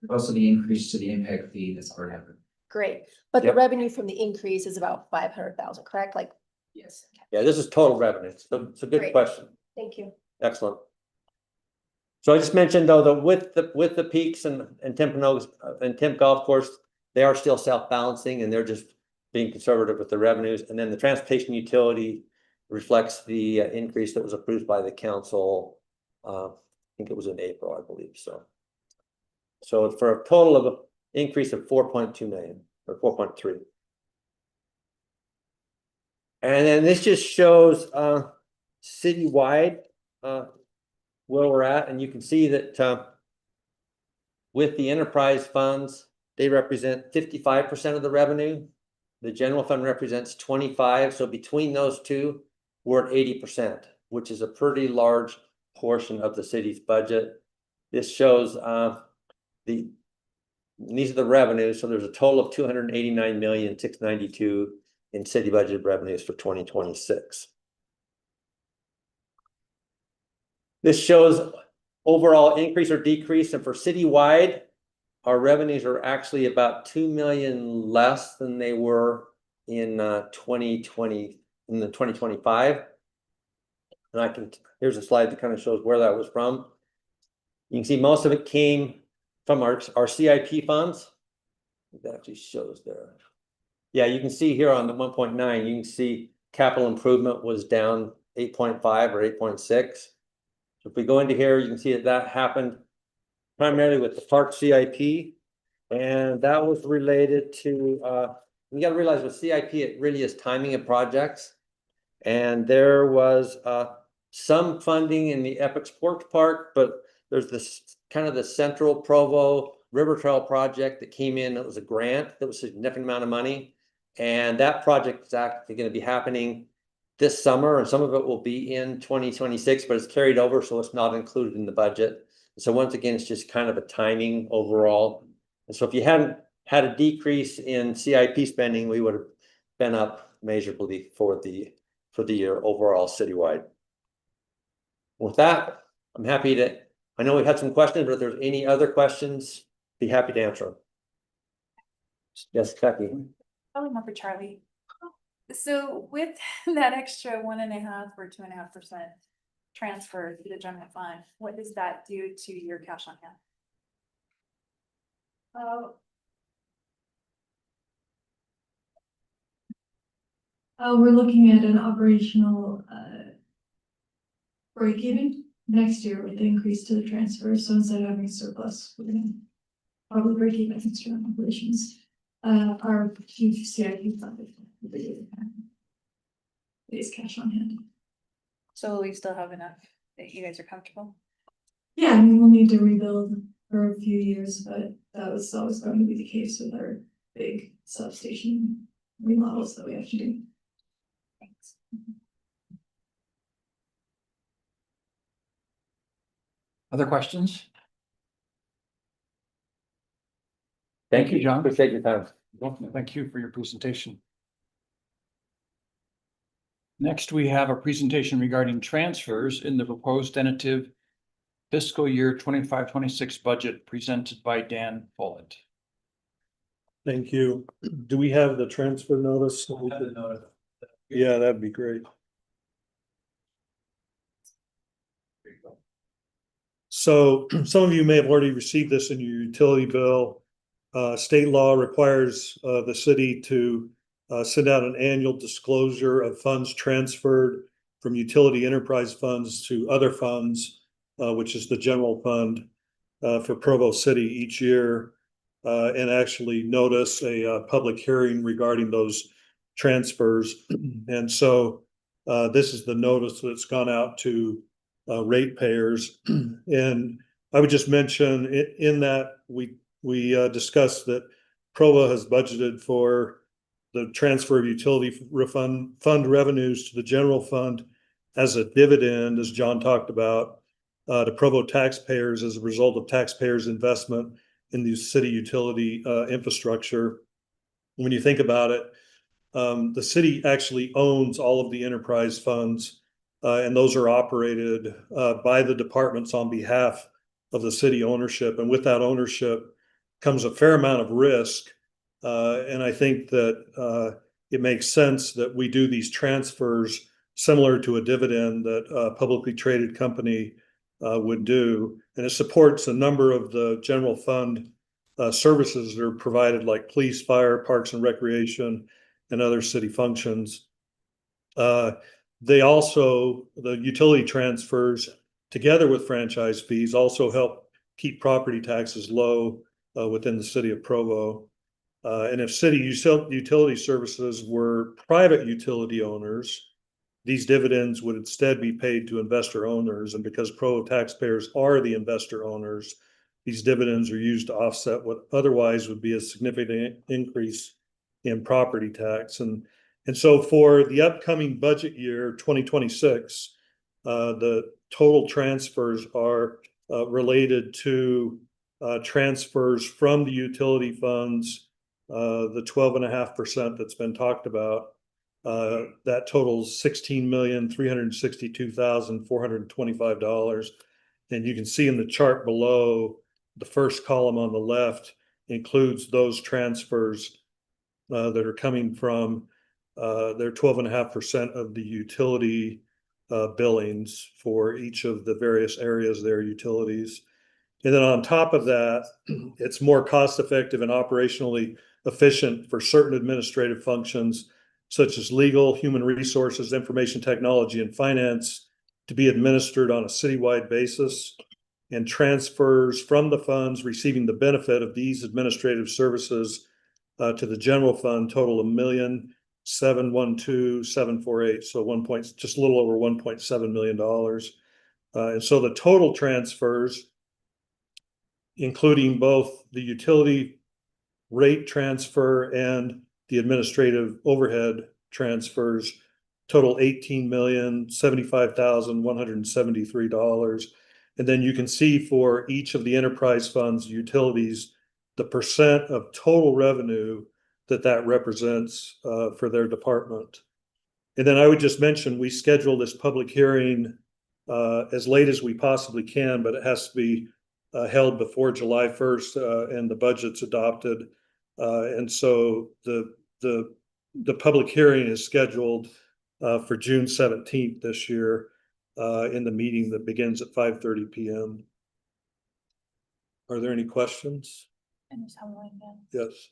Also the increase to the impact fee that's already happened. Great, but the Yep. revenue from the increase is about 500,000, correct? Like, Yes. Yeah, this is total revenue. So it's a good Great. question. thank you. Excellent. So I just mentioned though that with the peaks and Timpanogos and Timp Golf Course, they are still self-balancing and they're just being conservative with the revenues. And then the transportation utility reflects the increase that was approved by the council. I think it was in April, I believe. So for a total of an increase of 4.2 million or 4.3. And then this just shows citywide where we're at, and you can see that with the enterprise funds, they represent 55% of the revenue. The general fund represents 25%. So between those two, we're at 80%, which is a pretty large portion of the city's budget. This shows these are the revenues. So there's a total of 289,692,000 in city budget revenues for 2026. This shows overall increase or decrease, and for citywide, our revenues are actually about 2 million less than they were in 2025. And here's a slide that kind of shows where that was from. You can see most of it came from our CIP funds. That actually shows there. Yeah, you can see here on the 1.9, you can see capital improvement was down 8.5 or 8.6. So if we go into here, you can see that happened primarily with the park CIP. And that was related to, you got to realize with CIP, it really is timing of projects. And there was some funding in the Epic Sports Park, but there's this kind of the Central Provo River Trail project that came in. It was a grant that was a significant amount of money. And that project is actually going to be happening this summer, and some of it will be in 2026, but it's carried over, so it's not included in the budget. So once again, it's just kind of a timing overall. And so if you hadn't had a decrease in CIP spending, we would have been up measurably for the year overall citywide. With that, I'm happy to, I know we had some questions, but if there's any other questions, be happy to answer them. Yes, Becky. Probably more for Charlie. So with that extra 1.5 or 2.5% transfer to the general fund, what does that do to your cash on hand? We're looking at an operational break even next year with the increase to the transfer. So instead of having a surplus, we're gonna probably break even extra operations. Our huge CIP fund is cash on hand. So we still have enough that you guys are comfortable? Yeah, I mean, we'll need to rebuild for a few years, but that was always going to be the case with our big substation remodels that we have to do. Thanks. Other questions? Thank you, John. Appreciate your time. Thank you for your presentation. Next, we have a presentation regarding transfers in the proposed tentative fiscal year 25-26 budget presented by Dan Follett. Thank you. Do we have the transfer notice? Yeah, that'd be great. So some of you may have already received this in your utility bill. State law requires the city to send out an annual disclosure of funds transferred from utility enterprise funds to other funds. which is the general fund for Provo City each year, and actually notice a public hearing regarding those transfers. And so this is the notice that's gone out to ratepayers. And I would just mention in that we discussed that Provo has budgeted for the transfer of utility fund revenues to the general fund as a dividend, as John talked about, to Provo taxpayers as a result of taxpayers' investment in the city utility infrastructure. When you think about it, the city actually owns all of the enterprise funds, and those are operated by the departments on behalf of the city ownership. And with that ownership comes a fair amount of risk. And I think that it makes sense that we do these transfers similar to a dividend that a publicly traded company would do. And it supports a number of the general fund services that are provided, like police, fire, parks and recreation, and other city functions. They also, the utility transfers, together with franchise fees, also help keep property taxes low within the city of Provo. And if city utility services were private utility owners, these dividends would instead be paid to investor owners. And because Provo taxpayers are the investor owners, these dividends are used to offset what otherwise would be a significant increase in property tax. And so for the upcoming budget year, 2026, the total transfers are related to transfers from the utility funds, the 12.5% that's been talked about. That totals $16,362,425. And you can see in the chart below, the first column on the left includes those transfers that are coming from their 12.5% of the utility billings for each of the various areas of their utilities. And then on top of that, it's more cost effective and operationally efficient for certain administrative functions such as legal, human resources, information technology, and finance to be administered on a citywide basis. And transfers from the funds receiving the benefit of these administrative services to the general fund total $1,712,748. So just a little over $1.7 million. And so the total transfers, including both the utility rate transfer and the administrative overhead transfers, total $18,075,173. And then you can see for each of the enterprise funds, utilities, the percent of total revenue that represents for their department. And then I would just mention, we schedule this public hearing as late as we possibly can, but it has to be held before July 1st and the budget's adopted. And so the public hearing is scheduled for June 17th this year in the meeting that begins at 5:30 p.m. Are there any questions? And there's how long then? Yes.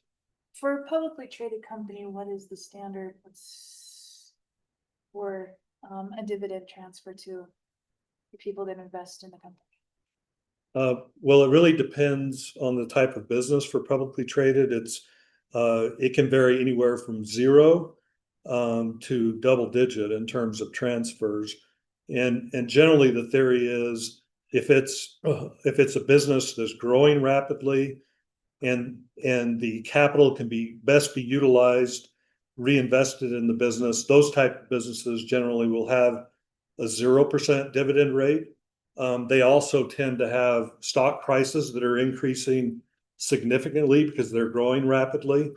For a publicly traded company, what is the standard for a dividend transfer to the people that invest in the company? Well, it really depends on the type of business. For publicly traded, it can vary anywhere from 0 to double digit in terms of transfers. And generally the theory is if it's a business that's growing rapidly and the capital can best be utilized, reinvested in the business, those type of businesses generally will have a 0% dividend rate. They also tend to have stock prices that are increasing significantly because they're growing rapidly.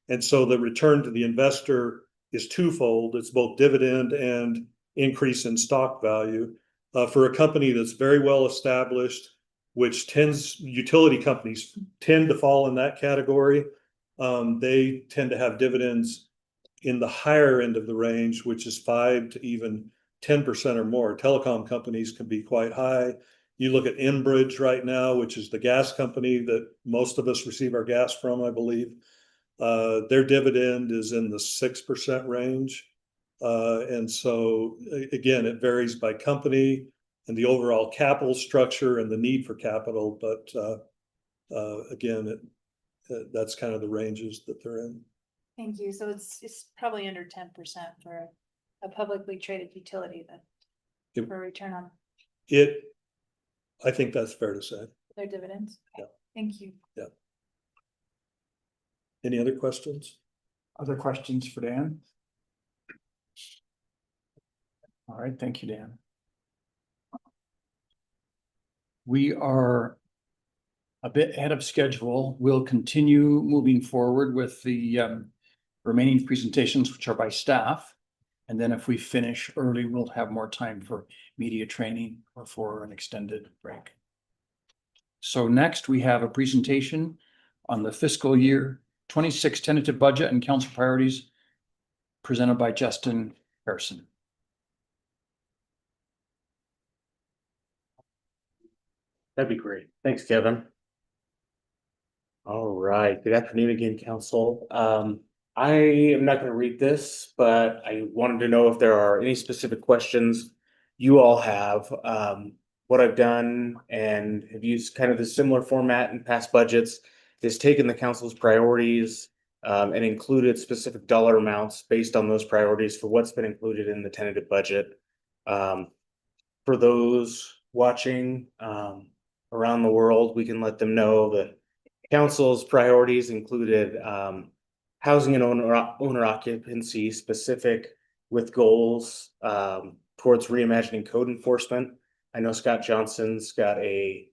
And so the return to the investor is twofold. It's both dividend and increase in stock value. For a company that's very well established, utility companies tend to fall in that category. They tend to have dividends in the higher end of the range, which is 5 to even 10% or more. Telecom companies can be quite high. You look at Enbridge right now, which is the gas company that most of us receive our gas from, I believe. Their dividend is in the 6% range. And so again, it varies by company. and the overall capital structure and the need for capital, but again, that's kind of the ranges that they're in. Thank you. So it's probably under 10% for a publicly traded utility then for return on I think that's fair to say. their dividends. Yeah. Thank you. Yeah. Any other questions? Other questions for Dan? All right, thank you, Dan. We are a bit ahead of schedule. We'll continue moving forward with the remaining presentations, which are by staff. And then if we finish early, we'll have more time for media training or for an extended break. So next we have a presentation on the fiscal year 26 tentative budget and council priorities presented by Justin Harrison. That'd be great. Thanks, Kevin. All right. Good afternoon again, council. I am not going to read this, but I wanted to know if there are any specific questions you all have. What I've done and have used kind of the similar format in past budgets is taken the council's priorities and included specific dollar amounts based on those priorities for what's been included in the tentative budget. For those watching around the world, we can let them know that council's priorities included housing and owner occupancy specific with goals towards reimagining code enforcement. I know Scott Johnson's got a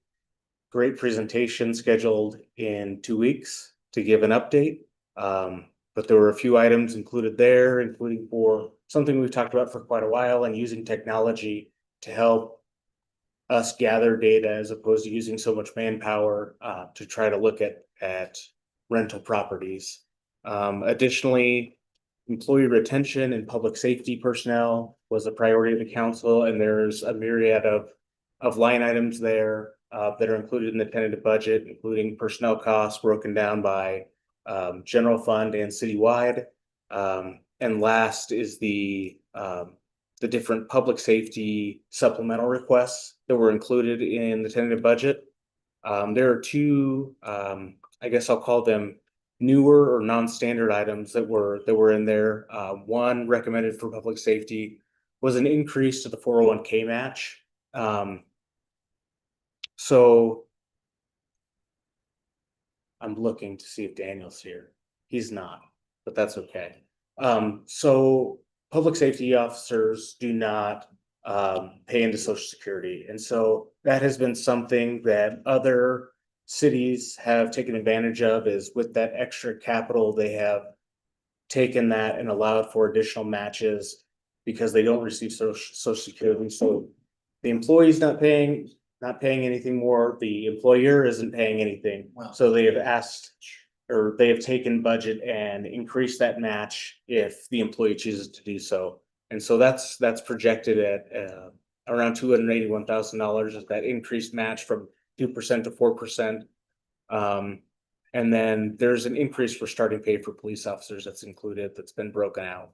great presentation scheduled in 2 weeks to give an update. But there were a few items included there, including for something we've talked about for quite a while and using technology to help us gather data as opposed to using so much manpower to try to look at rental properties. Additionally, employee retention and public safety personnel was a priority of the council, and there's a myriad of line items there that are included in the tentative budget, including personnel costs broken down by general fund and citywide. And last is the different public safety supplemental requests that were included in the tentative budget. There are two, I guess I'll call them newer or non-standard items that were in there. One recommended for public safety was an increase to the 401k match. So I'm looking to see if Daniel's here. He's not, but that's okay. So public safety officers do not pay into Social Security. And so that has been something that other cities have taken advantage of, is with that extra capital, they have taken that and allowed for additional matches because they don't receive Social Security. So the employee's not paying anything more. The employer isn't paying anything. Wow. So they have asked, or they have taken budget and increased that match if the employee chooses to do so. And so that's projected at around $281,000 as that increased match from 2% to 4%. And then there's an increase for starting pay for police officers that's included, that's been broken out.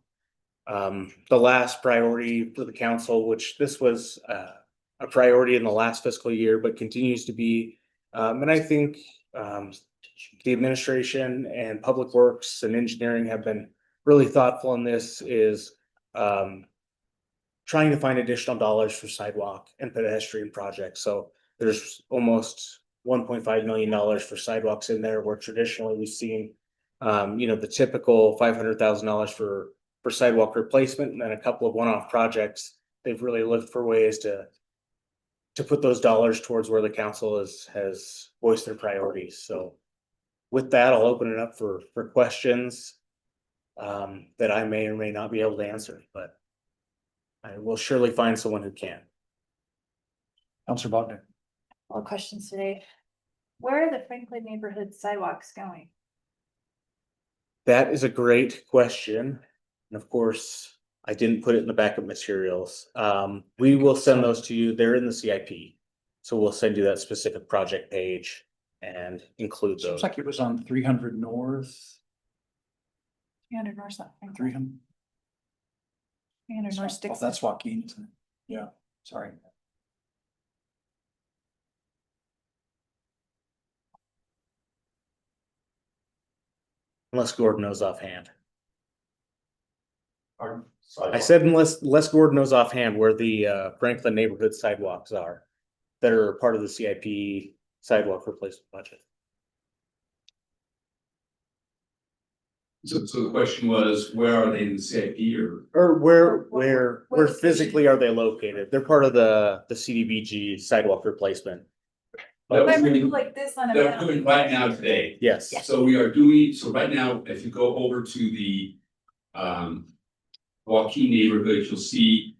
The last priority for the council, which this was a priority in the last fiscal year, but continues to be, and I think the administration and public works and engineering have been really thoughtful in this, is trying to find additional dollars for sidewalk and pedestrian projects. So there's almost $1.5 million for sidewalks in there, where traditionally we've seen, the typical $500,000 for sidewalk replacement, and then a couple of one-off projects. They've really looked for ways to put those dollars towards where the council has voiced their priorities. So with that, I'll open it up for questions that I may or may not be able to answer, but I will surely find someone who can. Councilor Bogdan. All questions today. Where are the Franklin neighborhood sidewalks going? That is a great question. And of course, I didn't put it in the backup materials. We will send those to you. They're in the CIP. So we'll send you that specific project page and include those. Seems like it was on 300 North. 300 North, not Franklin. 300. 300 North Oh, Dixon. that's Joaquin, isn't it? Yeah, sorry. Unless Gordon knows offhand. Pardon? I said unless Gordon knows offhand where the Franklin neighborhood sidewalks are that are part of the CIP sidewalk replacement budget. So the question was, where are they in the CIP or? Or where physically are they located? They're part of the CDBG sidewalk replacement. Like this on a They're map. doing right now today. Yes. So we are doing, so right now, if you go over to the Joaquin neighborhood, you'll see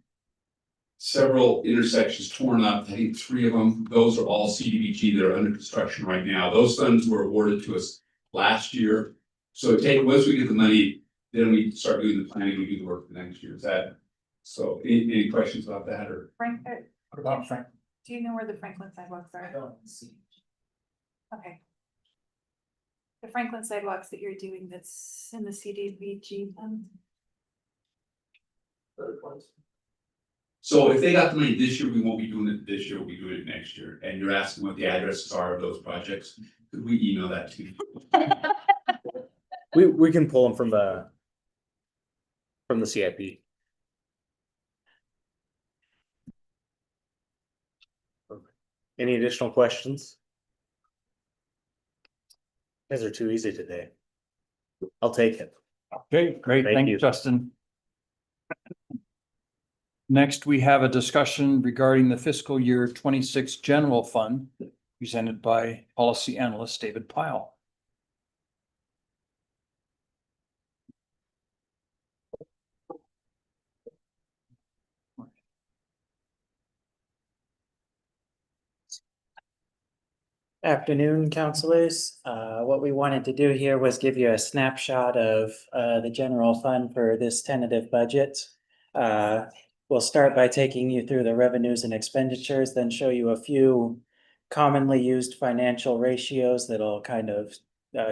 several intersections torn up. I think 3 of them, those are all CDBG that are under construction right now. Those funds were awarded to us last year. So once we get the money, then we start doing the planning, we do the work for next year. Is that, so any questions about that or? Frank, What about Frank? do you know where the Franklin sidewalks are? Okay. The Franklin sidewalks that you're doing that's in the CDBG fund. So if they got the money this year, we won't be doing it this year, we'll be doing it next year. And you're asking what the addresses are of those projects. Could we email that to you? We can pull them from the CIP. Any additional questions? You guys are too easy today. I'll take it. Okay, great. Thank Thank you. you, Justin. Next, we have a discussion regarding the fiscal year 26 General Fund presented by Policy Analyst David Pyle. Afternoon, councilors. What we wanted to do here was give you a snapshot of the general fund for this tentative budget. We'll start by taking you through the revenues and expenditures, then show you a few commonly used financial ratios that'll kind of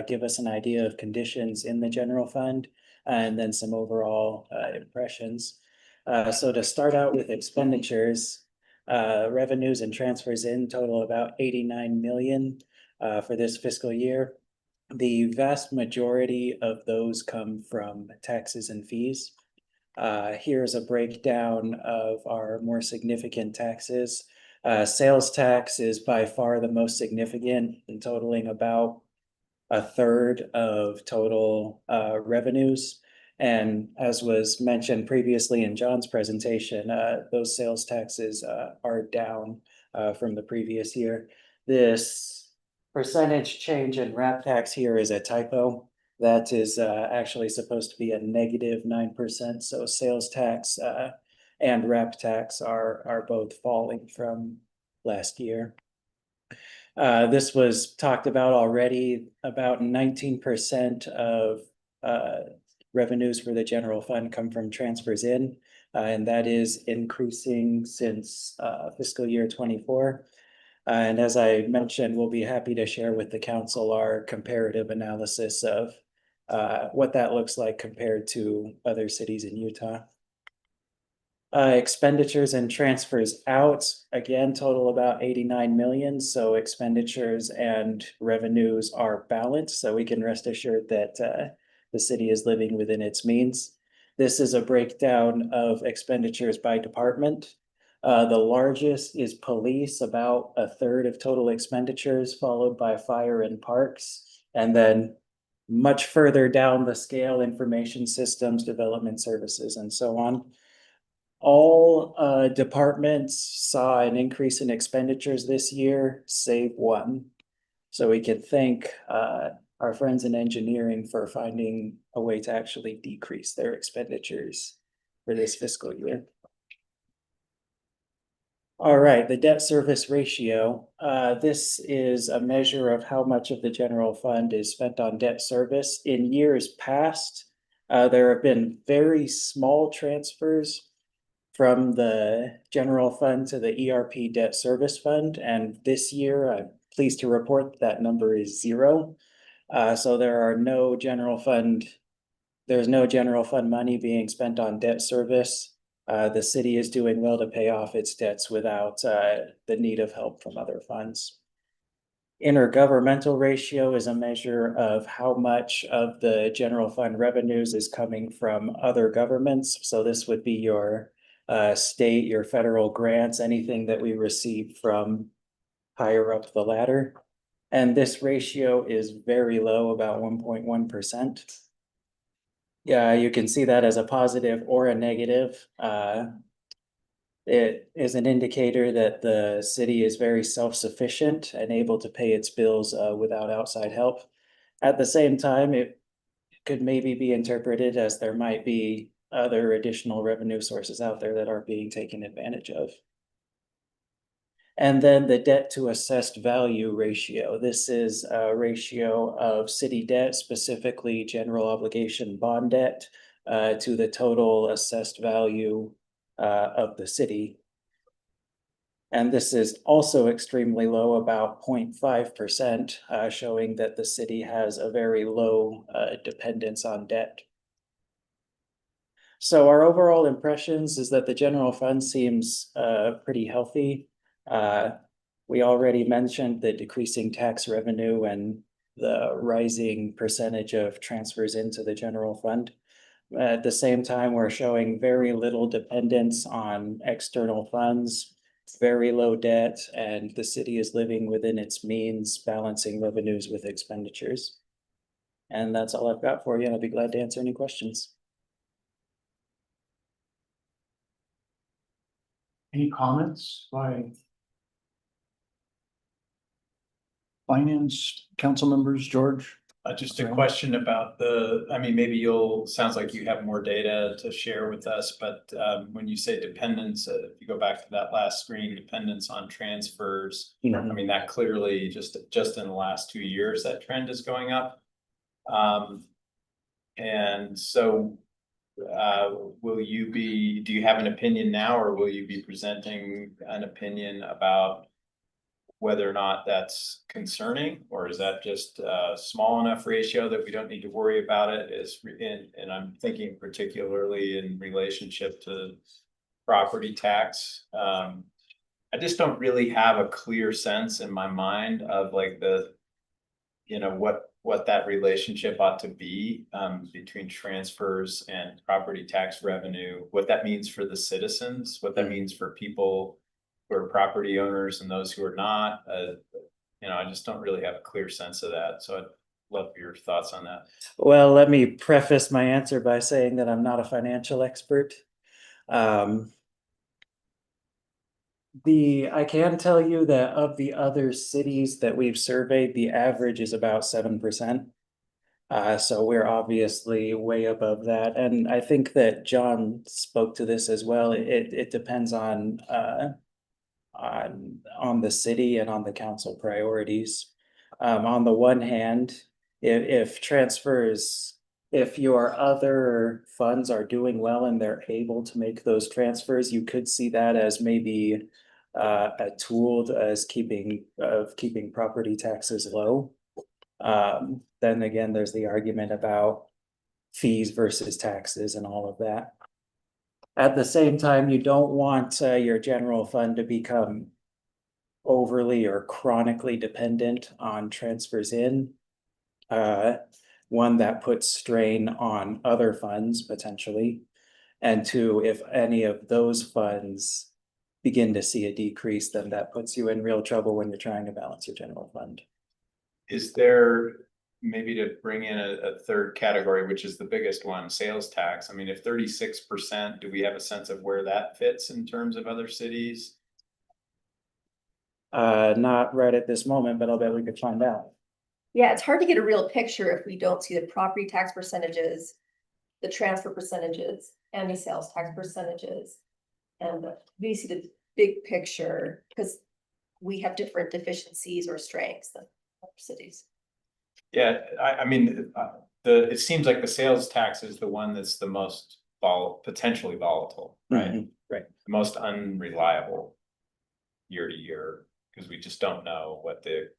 give us an idea of conditions in the general fund, and then some overall impressions. So to start out with expenditures, revenues and transfers in total about 89 million for this fiscal year. The vast majority of those come from taxes and fees. Here's a breakdown of our more significant taxes. Sales tax is by far the most significant, and totaling about a third of total revenues. And as was mentioned previously in John's presentation, those sales taxes are down from the previous year. This percentage change in wrap tax here is a typo. That is actually supposed to be a negative 9%. So sales tax and wrap tax are both falling from last year. This was talked about already. About 19% of revenues for the general fund come from transfers in, and that is increasing since fiscal year 24. And as I mentioned, we'll be happy to share with the council our comparative analysis of what that looks like compared to other cities in Utah. Expenditures and transfers out, again, total about 89 million. So expenditures and revenues are balanced. So we can rest assured that the city is living within its means. This is a breakdown of expenditures by department. The largest is police, about a third of total expenditures, followed by fire and parks. And then much further down the scale, information systems, development services, and so on. All departments saw an increase in expenditures this year, save one. So we could thank our friends in engineering for finding a way to actually decrease their expenditures for this fiscal year. All right, the debt service ratio. This is a measure of how much of the general fund is spent on debt service. In years past, there have been very small transfers from the general fund to the ERP debt service fund. And this year, I'm pleased to report that number is 0. So there's no general fund money being spent on debt service. The city is doing well to pay off its debts without the need of help from other funds. Intergovernmental ratio is a measure of how much of the general fund revenues is coming from other governments. So this would be your state, your federal grants, anything that we receive from higher up the ladder. And this ratio is very low, about 1.1%. Yeah, you can see that as a positive or a negative. It is an indicator that the city is very self-sufficient and able to pay its bills without outside help. At the same time, it could maybe be interpreted as there might be other additional revenue sources out there that are being taken advantage of. And then the debt to assessed value ratio. This is a ratio of city debt, specifically general obligation bond debt, to the total assessed value of the city. And this is also extremely low, about 0.5%, showing that the city has a very low dependence on debt. So our overall impressions is that the general fund seems pretty healthy. We already mentioned the decreasing tax revenue and the rising percentage of transfers into the general fund. At the same time, we're showing very little dependence on external funds, very low debt, and the city is living within its means, balancing revenues with expenditures. And that's all I've got for you, and I'll be glad to answer any questions. Any comments by finance council members, George? Just a question about I mean, maybe sounds like you have more data to share with us, but when you say dependence, if you go back to that last screen, dependence on transfers, I mean, that clearly just in the last 2 years, that trend is going up. And so do you have an opinion now, or will you be presenting an opinion about whether or not that's concerning, or is that just a small enough ratio that we don't need to worry about it? And I'm thinking particularly in relationship to property tax. I just don't really have a clear sense in my mind of like what that relationship ought to be between transfers and property tax revenue, what that means for the citizens, what that means for people who are property owners and those who are not. I just don't really have a clear sense of that. So I'd love your thoughts on that. Well, let me preface my answer by saying that I'm not a financial expert. I can tell you that of the other cities that we've surveyed, the average is about 7%. So we're obviously way above that. And I think that John spoke to this as well. It depends on the city and on the council priorities. On the one hand, if your other funds are doing well and they're able to make those transfers, you could see that as maybe a tool as keeping property taxes low. Then again, there's the argument about fees versus taxes and all of that. At the same time, you don't want your general fund to become overly or chronically dependent on transfers in. One, that puts strain on other funds potentially. And two, if any of those funds begin to see a decrease, then that puts you in real trouble when you're trying to balance your general fund. Is there, maybe to bring in a third category, which is the biggest one, sales tax? I mean, if 36%, do we have a sense of where that fits in terms of other cities? Not right at this moment, but I'll bet we could find out. Yeah, it's hard to get a real picture if we don't see the property tax percentages, the transfer percentages, and the sales tax percentages. And we see the big picture because we have different deficiencies or strengths than other cities. Yeah, I mean, it seems like the sales tax is the one that's the most potentially volatile, right? Mm-hmm. Right. The most unreliable year to year, because we just don't know what the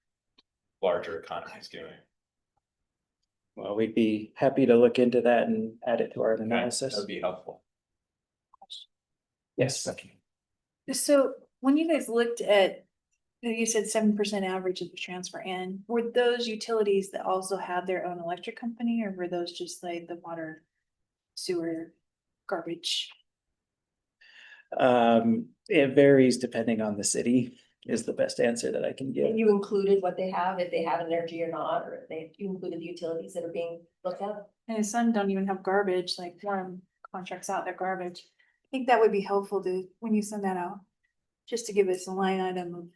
larger economy is doing. Well, we'd be happy to look into that and add it to our analysis. That would be helpful. Yes. So when you guys looked at You said 7% average of the transfer in. Were those utilities that also have their own electric company, or were those just like the water, sewer, garbage? It varies depending on the city is the best answer that I can give. And you included what they have, if they have energy or not, or if you included the utilities that are being looked at? And some don't even have garbage, like one contracts out their garbage. I think that would be helpful to, when you send that out, just to give us a line item of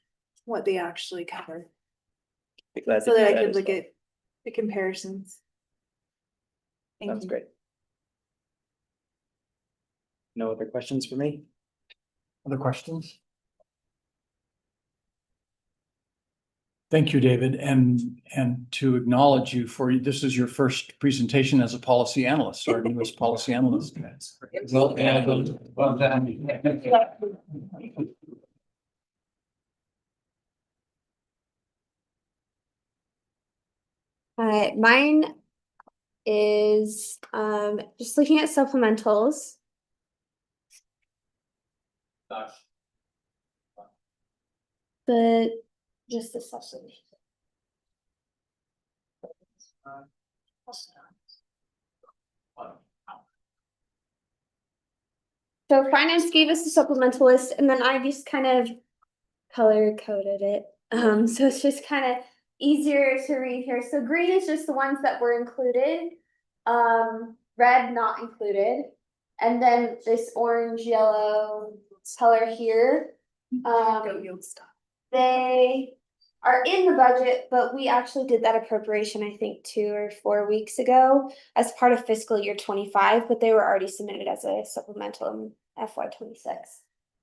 what they actually cover. Be glad to So do that I that could as look well. at the comparisons. Thank Sounds you. great. No other questions for me? Other questions? Thank you, David, and to acknowledge you for, this is your first presentation as a policy analyst, our newest policy analyst. Well, well done. Mine is just looking at supplementals. Just the subsidy. So finance gave us the supplemental list and then I just kind of color coded it. So it's just kind of easier to read here. So green is just the ones that were included. Red not included. And then this orange, yellow color here. They are in the budget, but we actually did that appropriation, I think 2 or 4 weeks ago as part of fiscal year 25, but they were already submitted as a supplemental in FY26.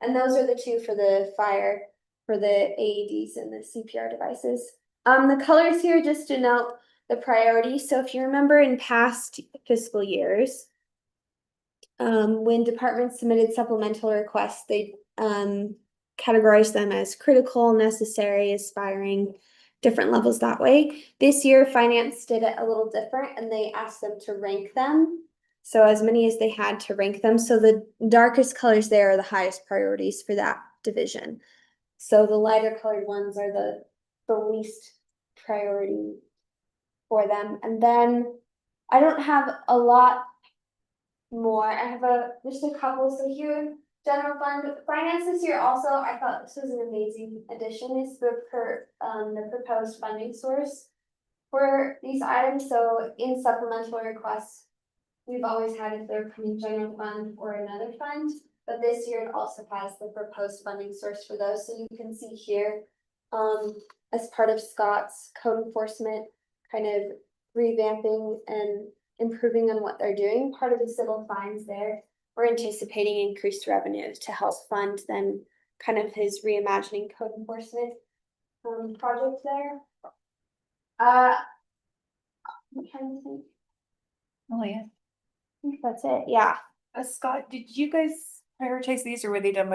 And those are the two for the fire, for the AEDs and the CPR devices. The colors here just denote the priority. So if you remember in past fiscal years, when departments submitted supplemental requests, they categorize them as critical, necessary, aspiring, different levels that way. This year, finance did it a little different and they asked them to rank them. So as many as they had to rank them. So the darkest colors there are the highest priorities for that division. So the lighter colored ones are the least priority for them. And then I don't have a lot more. I have just a couple. So here, general fund finance this year also, I thought this was an amazing addition, is the proposed funding source for these items. So in supplemental requests, we've always had if they're coming general fund or another fund, but this year it also has the proposed funding source for those. So you can see here, as part of Scott's code enforcement, kind of revamping and improving on what they're doing, part of the civil fines there. We're anticipating increased revenue to help fund then kind of his reimagining code enforcement project there. I'm trying to think. Oh, yeah. I think that's it, yeah. Scott, did you guys prioritize these or were they done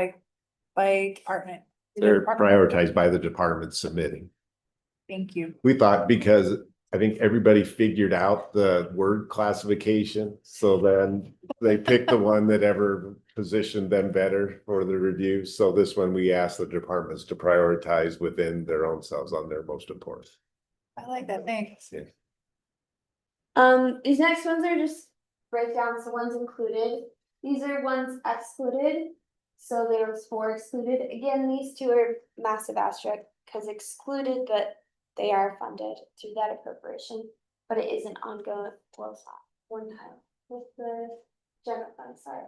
by department? They're prioritized by the department submitting. Thank you. We thought because I think everybody figured out the word classification, so then they picked the one that ever positioned them better for the review. So this one, we asked the departments to prioritize within their own selves on their most important. I like that, thanks. Yeah. These next ones are just breakdowns, the ones included. These are ones excluded. So there was 4 excluded. Again, these 2 are massive asterisk because excluded, but they are funded through that appropriation, but it isn't ongoing. One time with the general fund, sorry.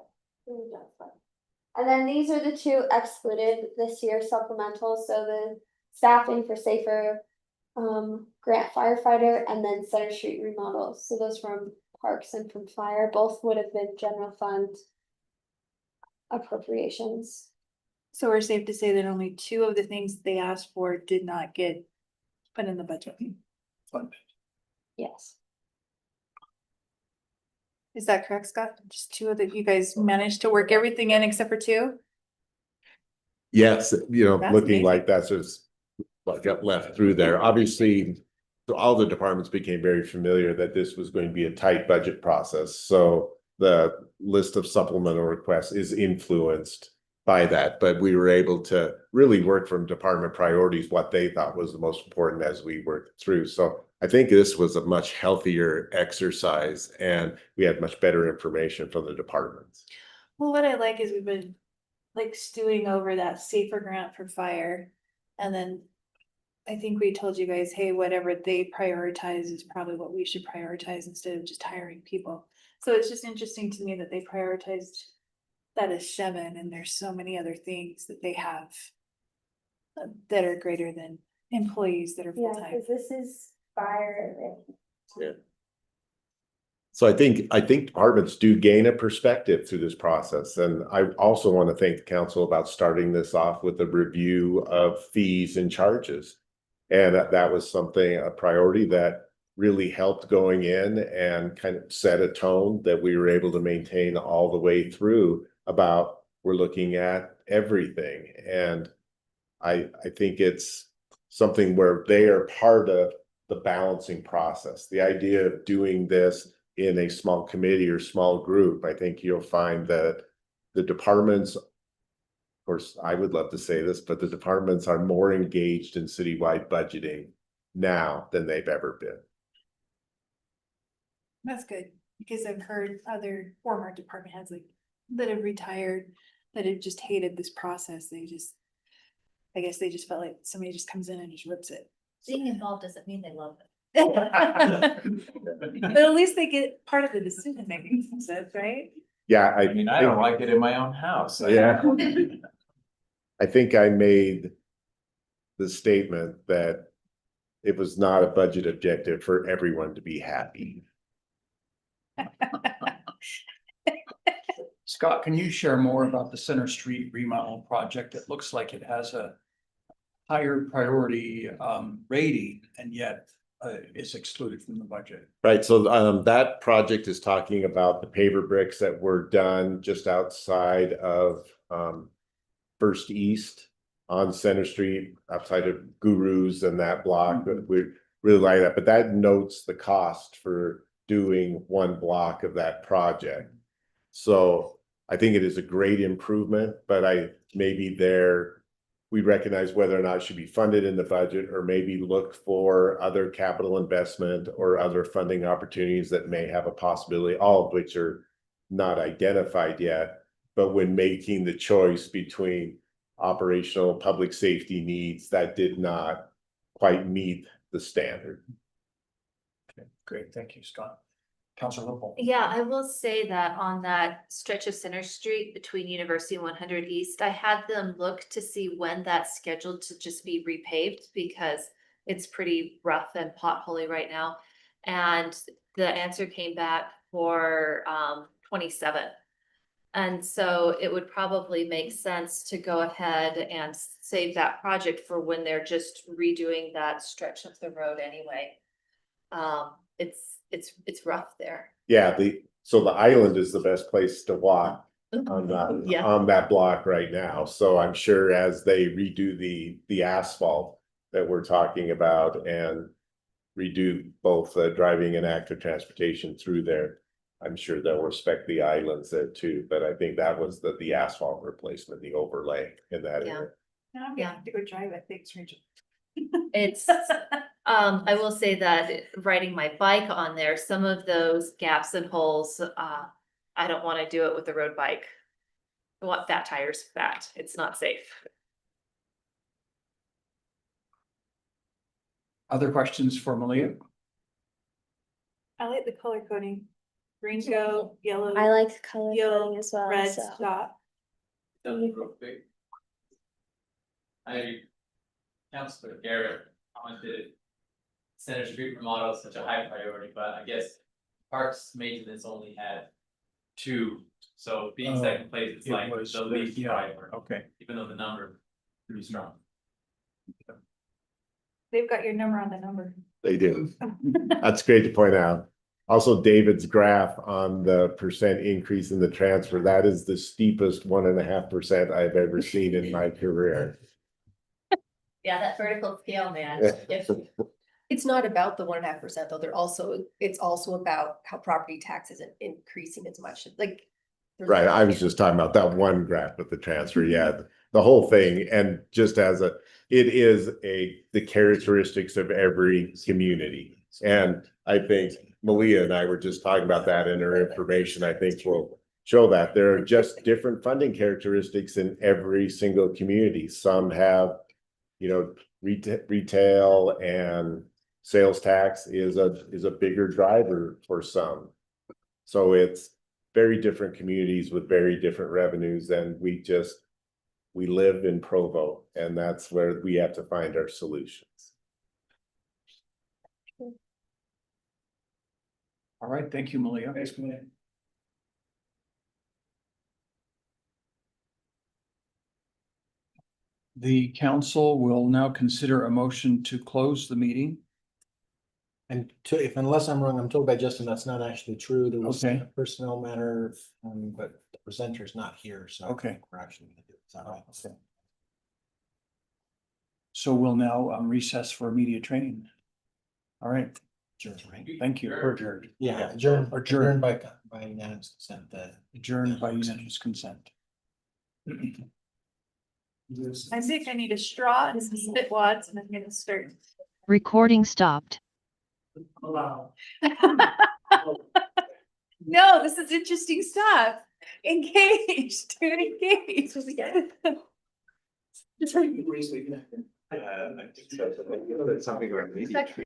And then these are the 2 excluded this year supplemental. So the staffing for safer grant firefighter and then Center Street remodels. So those from parks and from fire both would have been general fund appropriations. So we're safe to say that only 2 of the things they asked for did not get put in the budget. Yes. Is that correct, Scott? Just 2 of the, you guys managed to work everything in except for 2? Yes, you know, That's looking amazing. like that's just what got left through there. Obviously, so all the departments became very familiar that this was going to be a tight budget process. So the list of supplemental requests is influenced by that, but we were able to really work from department priorities, what they thought was the most important as we worked through. So I think this was a much healthier exercise and we had much better information from the departments. Well, what I like is we've been like stewing over that safer grant for fire. And then I think we told you guys, hey, whatever they prioritize is probably what we should prioritize instead of just hiring people. So it's just interesting to me that they prioritized that as Chevin, and there's so many other things that they have that are greater than employees that are Yeah, full-time. because this is fire. Yeah. So I think departments do gain a perspective through this process. And I also want to thank the council about starting this off with a review of fees and charges. And that was something, a priority that really helped going in and kind of set a tone that we were able to maintain all the way through about we're looking at everything. And I think it's something where they are part of the balancing process. The idea of doing this in a small committee or small group, I think you'll find that the departments, of course, I would love to say this, but the departments are more engaged in citywide budgeting now than they've ever been. That's good, because I've heard other former department heads like that have retired, that have just hated this process. I guess they just felt like somebody just comes in and just rips it. Being involved doesn't mean they love it. But at least they get part of the decision making process, right? Yeah, I mean, I don't like it in my own house. Yeah. I think I made the statement that it was not a budget objective for everyone to be happy. Scott, can you share more about the Center Street remodel project? It looks like it has a higher priority rating and yet is excluded from the budget. Right, so that project is talking about the paver bricks that were done just outside of First East on Center Street, outside of Gurus and that block. We really like that, but that notes the cost for doing one block of that project. So I think it is a great improvement, but we recognize whether or not it should be funded in the budget, or maybe look for other capital investment or other funding opportunities that may have a possibility, all of which are not identified yet. But when making the choice between operational public safety needs, that did not quite meet the standard. Okay, great. Thank you, Scott. Councilor Whipple. Yeah, I will say that on that stretch of Center Street between University and 100 East, I had them look to see when that's scheduled to just be repaved, because it's pretty rough and potholy right now. And the answer came back for 27. And so it would probably make sense to go ahead and save that project for when they're just redoing that stretch of the road anyway. It's rough there. Yeah, so the island is the best place to walk on that block right now. So I'm sure as they redo the asphalt that we're talking about and redo both driving and active transportation through there, I'm sure they'll respect the islands there too. But I think that was the asphalt replacement, the overlay in that area. Now I'm gonna have to go drive it. Thanks, Rachel. It's, I will say that riding my bike on there, some of those gaps and holes, I don't want to do it with a road bike. I want fat tires for that. It's not safe. Other questions for Malia? I like the color coding. Green go, yellow. I like the color Yellow, coding as well. red so. stop. Councilor Garrett commented Center Street remodel is such a high priority, but I guess Parks maintenance only had 2. So being second place, it's like the least priority. Okay. Even though the number is pretty strong. They've got your number on the number. They do. That's great to point out. Also, David's graph on the percent increase in the transfer, that is the steepest 1.5% I've ever seen in my career. Yeah, that vertical scale, man. It's not about the 1.5% though. It's also about how property tax isn't increasing as much. Like Right, I was just talking about that one graph with the transfer, yeah, the whole thing, and just as it is the characteristics of every community. And I think Malia and I were just talking about that in her information, I think will show that there are just different funding characteristics in every single community. Some have, retail and sales tax is a bigger driver for some. So it's very different communities with very different revenues, and we live in Provo, and that's where we have to find our solutions. All right, thank you, Malia. The council will now consider a motion to close the meeting. And unless I'm wrong, I'm told by Justin that's not actually true. There was Okay. a personnel matter, but the presenter's not here, so. Okay. We're actually gonna do it. Is that right? Okay. So we'll now recess for immediate training. All right, Adjourn, right? thank you. Adjourned. Yeah, adjourn by unanimous consent. Adjourned by unanimous consent. I think I need a straw and some spit wads and I'm gonna start. Recording stopped. Wow. No, this is interesting stuff. Engaged, dude, engaged. Something going.